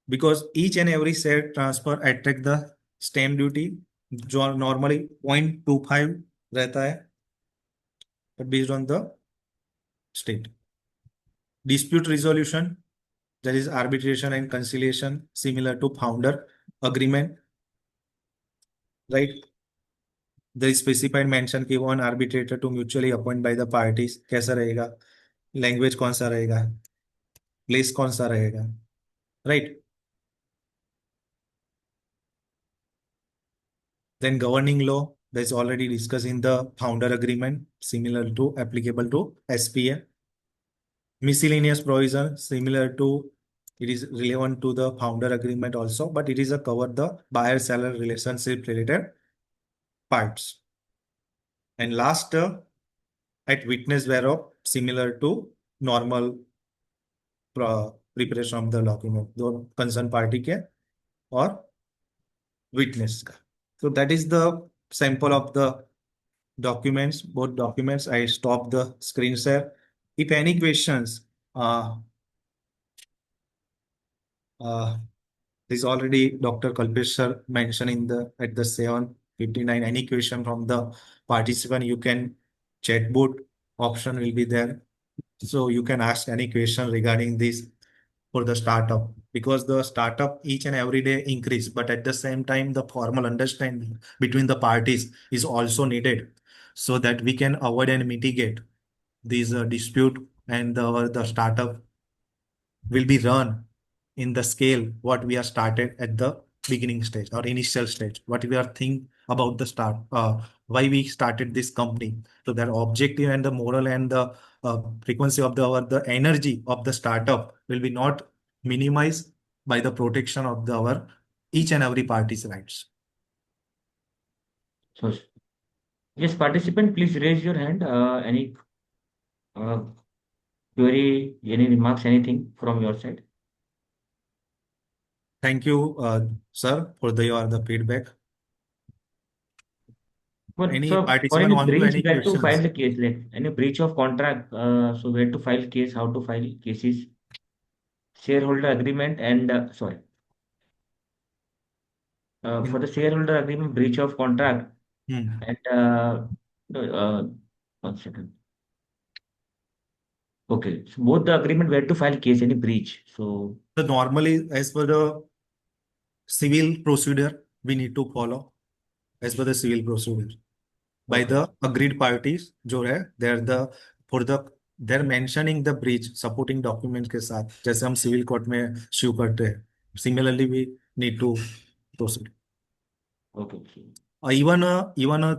because each and every share transfer attract the stamp duty जो नॉर्मली 0.25 रहता है based on the state. Dispute resolution, there is arbitration and conciliation similar to founder agreement, right? there is specified mention कि one arbitrator to mutually appoint by the parties, कैसा रहेगा, लैंग्वेज कौन सा रहेगा, प्लेस कौन सा रहेगा, right? Then governing law, that is already discussed in the founder agreement, similar to applicable to SPA। Miscellaneous provision, similar to, it is relevant to the founder agreement also, but it is a cover the buyer seller relationship related parts। And last, at witness thereof, similar to normal preparation of the document, जो concerned party के और witness का। So that is the sample of the documents, both documents। I stop the screen share। If any questions, uh, uh, this already Dr. Kalpesh sir mentioned in the at the 7:59. Any question from the participant, you can chat board option will be there. So you can ask any question regarding this for the startup, because the startup each and every day increase, but at the same time the formal understanding between the parties is also needed so that we can avoid and mitigate these dispute, and the startup will be run in the scale what we are started at the beginning stage or initial stage, what we are think about the start, why we started this company. So their objective and the moral and the frequency of the energy of the startup will be not minimized by the protection of our each and every party's rights. So, yes, participant, please raise your hand. Any uh, query, any remarks, anything from your side? Thank you, sir, for the feedback. Well, Any so for participant any want to breach, any where to file questions? the case? Like any breach of contract, so where to file case, how to file cases, shareholder agreement, and sorry, for In, the shareholder agreement, breach of contract, hmm. and one second. Okay, so both the agreement where to file case, any breach. So So normally, as per the civil procedure, we need to follow as per the civil procedure by okay, the agreed parties जो है, they're the for the they're mentioning the breach supporting documents के साथ, जैसे हम सिविल कोर्ट में sue करते हैं, similarly we need to proceed। Okay. Even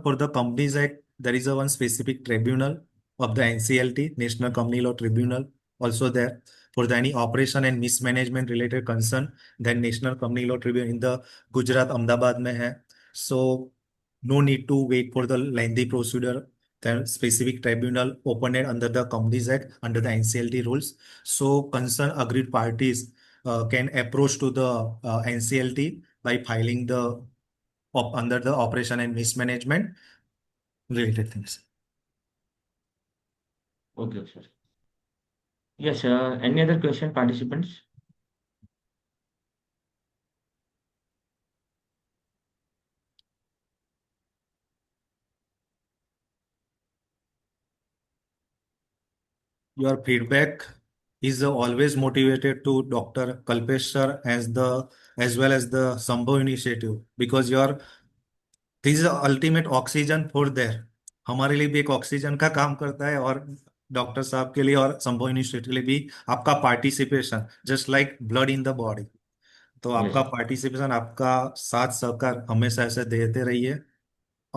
for the Companies Act, there is a one specific tribunal of the NCLT, National Company Law Tribunal, also there for the any operation and mismanagement related concern. Then National Company Law Tribunal in the Gujarat, Ahmedabad में है. So no need to wait for the lengthy procedure. The specific tribunal opened it under the Companies Act under the NCLT rules. So concerned agreed parties can approach to the NCLT by filing the under the operation and mismanagement related things. Okay, sir. Yes, any other question, participants? Your feedback is always motivated to Dr. Kalpesh sir as well as the Sambhav initiative because your this is ultimate oxygen for there. हमारे लिए भी एक ऑक्सीजन का काम करता है और डॉक्टर साहब के लिए और संभव इनिशिएटिव के लिए भी आपका participation just like blood in the body. तो Yes, आपका sir. पार्टिसिपेशन आपका साथ सहकार हमेशा ऐसे देते रहिए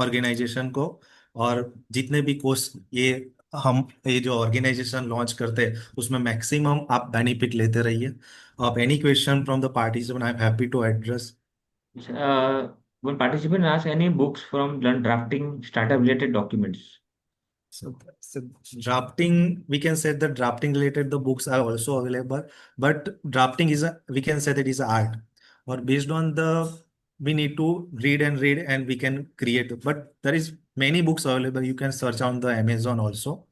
ऑर्गेनाइजेशन को. और जितने भी कोर्स ये जो ऑर्गेनाइजेशन लॉन्च करते हैं उसमें मैक्सिमम आप बेनिफिट लेते रहिए. आप any question from the participant I am happy to address. Yes, will participant ask any books from learn drafting startup related documents? So drafting, we can say that drafting related the books are also available, but drafting is we can say that is a art, or based on the we need to read and we can create. But there is many books available. You can search on the Amazon also.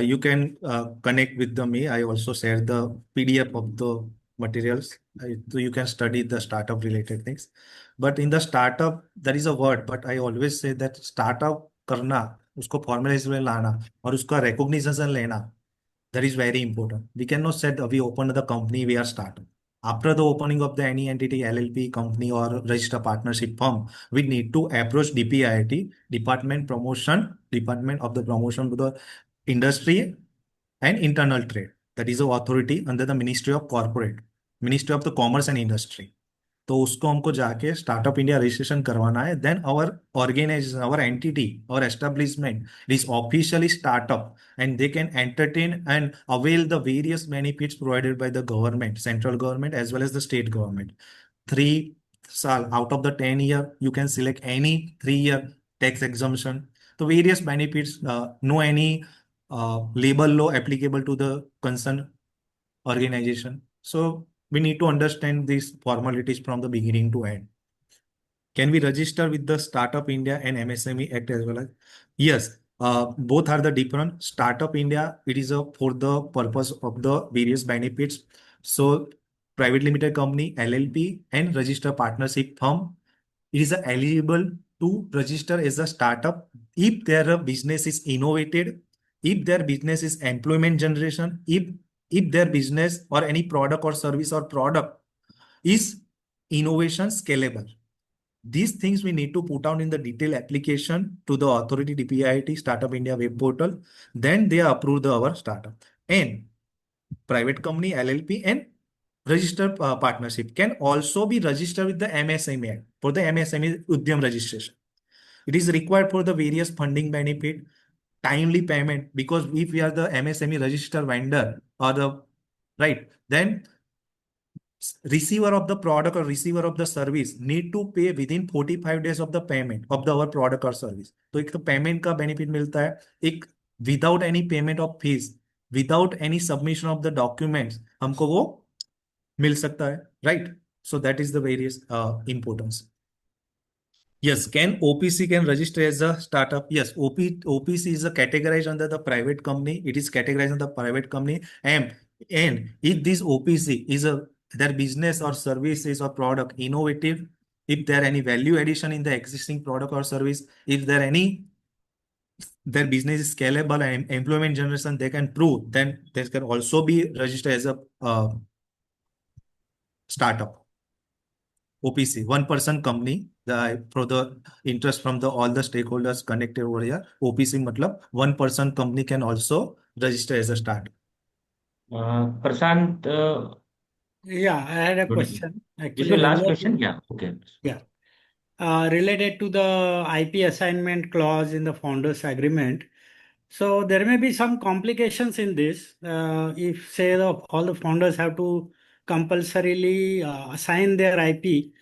You can connect with the me. I also share the PDF of the materials. So you can study the startup related things. But in the startup, there is a word, but I always say that startup करना, उसको formalize में लाना और उसका recognition लेना, that is very important. We cannot say that we opened the company, we are startup. After the opening of the any entity, LLP, company or registered partnership firm, we need to approach DPIIT, Department of the Promotion to the Industry and Internal Trade. That is a authority under the Ministry of the Commerce and Industry. तो उसको हमको जाके स्टार्टअप इंडिया रजिस्ट्रेशन करवाना है. Then our organisation, our entity, our establishment is officially startup and they can entertain and avail the various benefits provided by the government, central government as well as the state government. 3 साल out of the 10 year you can select any 3 year tax exemption. So various benefits, no any labor law applicable to the concerned organization. So we need to understand these formalities from the beginning to end. Can we register with the Startup India and MSME Act as well as? Yes, both are the different. Startup India, it is for the purpose of the various benefits. So private limited company, LLP and register partnership firm, it is eligible to register as a startup if their business is innovated, if their business is employment generation, if their business or any product or service or product is innovation scalable. These things we need to put down in the detailed application to the authority DPIIT Startup India web portal. Then they approve our startup. And private company, LLP and registered partnership can also be registered with the MSME Act for the MSME Udyam registration. It is required for the various funding benefit, timely payment, because if we are the MSME registered vendor or the right, then receiver of the product or receiver of the service need to pay within 45 days of the payment of the our product or service. तो एक तो पेमेंट का बेनिफिट मिलता है, एक without any payment of fees, without any submission of the documents हमको वो मिल सकता है, right? So that is the various importance. Yes, can OPC can register as a startup? Yes, OPC is a categorized under the private company. It is categorized under the private company. And if this OPC is their business or services or product innovative, if there any value addition in the existing product or service, if there any their business is scalable and employment generation they can prove, then they can also be registered as a startup. OPC, one person company, for the interest from all the stakeholders connected over here. OPC matlab one person company can also register as a startup. Prashant, Yeah, I had a good. question. Is Actually, your last earlier question? Yeah. Okay. yeah. related to the IP assignment clause in the founders agreement. So there may be some complications in this. If say all the founders have to compulsorily assign their IP,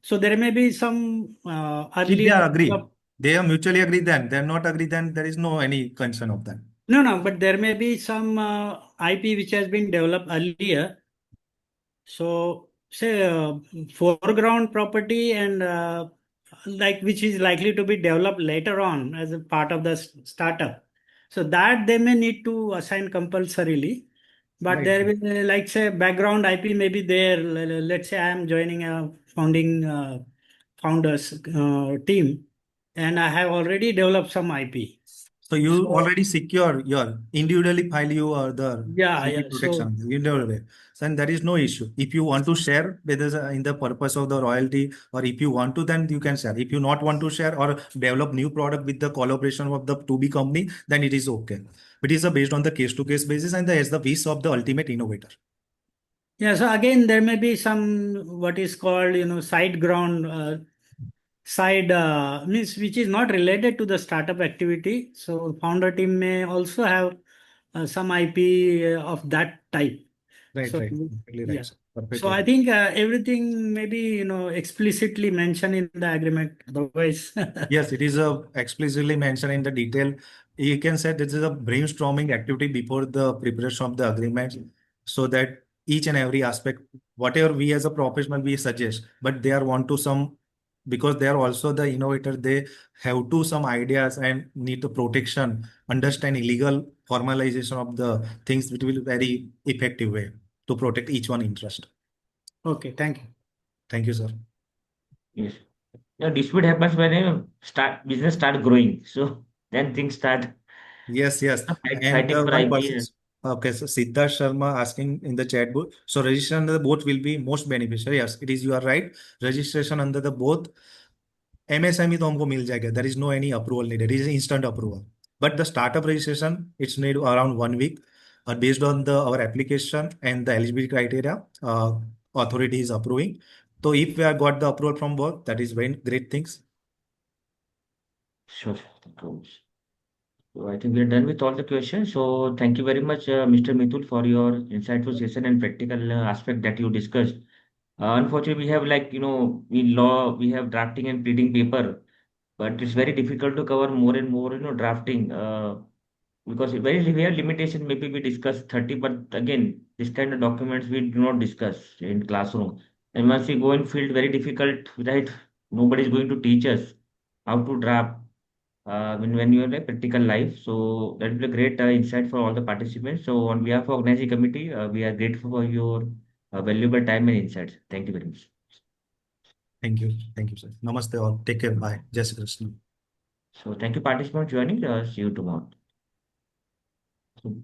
so there may be some If they earlier. are agree, they are mutually agree, then they're not agree, then there is no any concern of that. No, but there may be some IP which has been developed earlier. So say foreground property and like which is likely to be developed later on as a part of the startup. So that they may need to assign compulsorily. But there Right. will, like say, background IP may be there. Let's say I am joining a founding founders team, and I have already developed some IP. So you So already secure your individually file you the yeah. IP So protection individually. So and there is no issue. If you want to share whether in the purpose of the royalty, or if you want to, then you can share. If you not want to share or develop new product with the collaboration of the to be company, then it is okay. But it is based on the case to case basis and as the wish of the ultimate innovator. yeah. So again, there may be some what is called side ground. Side means which is not related to the startup activity. So founder team may also have some IP of that type. Right, So right. Completely yeah. right, sir. So Perfectly I right. think everything may be explicitly mentioned in the agreement. Otherwise, Yes, it is explicitly mentioned in the detail. You can say this is a brainstorming activity before the preparation of the agreement, so that each and every aspect, whatever we as a professional we suggest, but they are want to some because they are also the innovator, they have to some ideas and need the protection, understand illegal formalization of the things, which will very effective way to protect each one interest. okay. Thank you. Thank you, sir. Yes. Yeah, dispute happens when business start growing. So then things start Yes, yes. And fighting for one IP. person, okay, so Siddharth Sharma asking in the chat book. So registration under the both will be most beneficial. Yes, it is. You are right. Registration under the both MSME तो हमको मिल जाएगा. There is no any approval needed. It is instant approval. But the startup registration, it's need around 1 week. Based on the our application and the eligibility criteria, authority is approving. So if we have got the approval from both, that is very great things. Sure. Thank you. So I think we are done with all the questions. So thank you very much, Mr. Mitul, for your insightful session and practical aspect that you discussed. Unfortunately, we have we have drafting and pleading paper, but it's very difficult to cover more and more, drafting. Because we have limitation. Maybe we discuss 30, but again, this kind of documents we do not discuss in classroom. And once we go in field, very difficult, right? Nobody is going to teach us how to draft when you are like practical life. So that will be a great insight for all the participants. So on behalf of organizing committee, we are grateful for your valuable time and insights. Thank you very much. Thank you. Thank you, sir. Namaste all. Take care. Bye. Jai Shri Krishna. So thank you participants joining. See you tomorrow. So,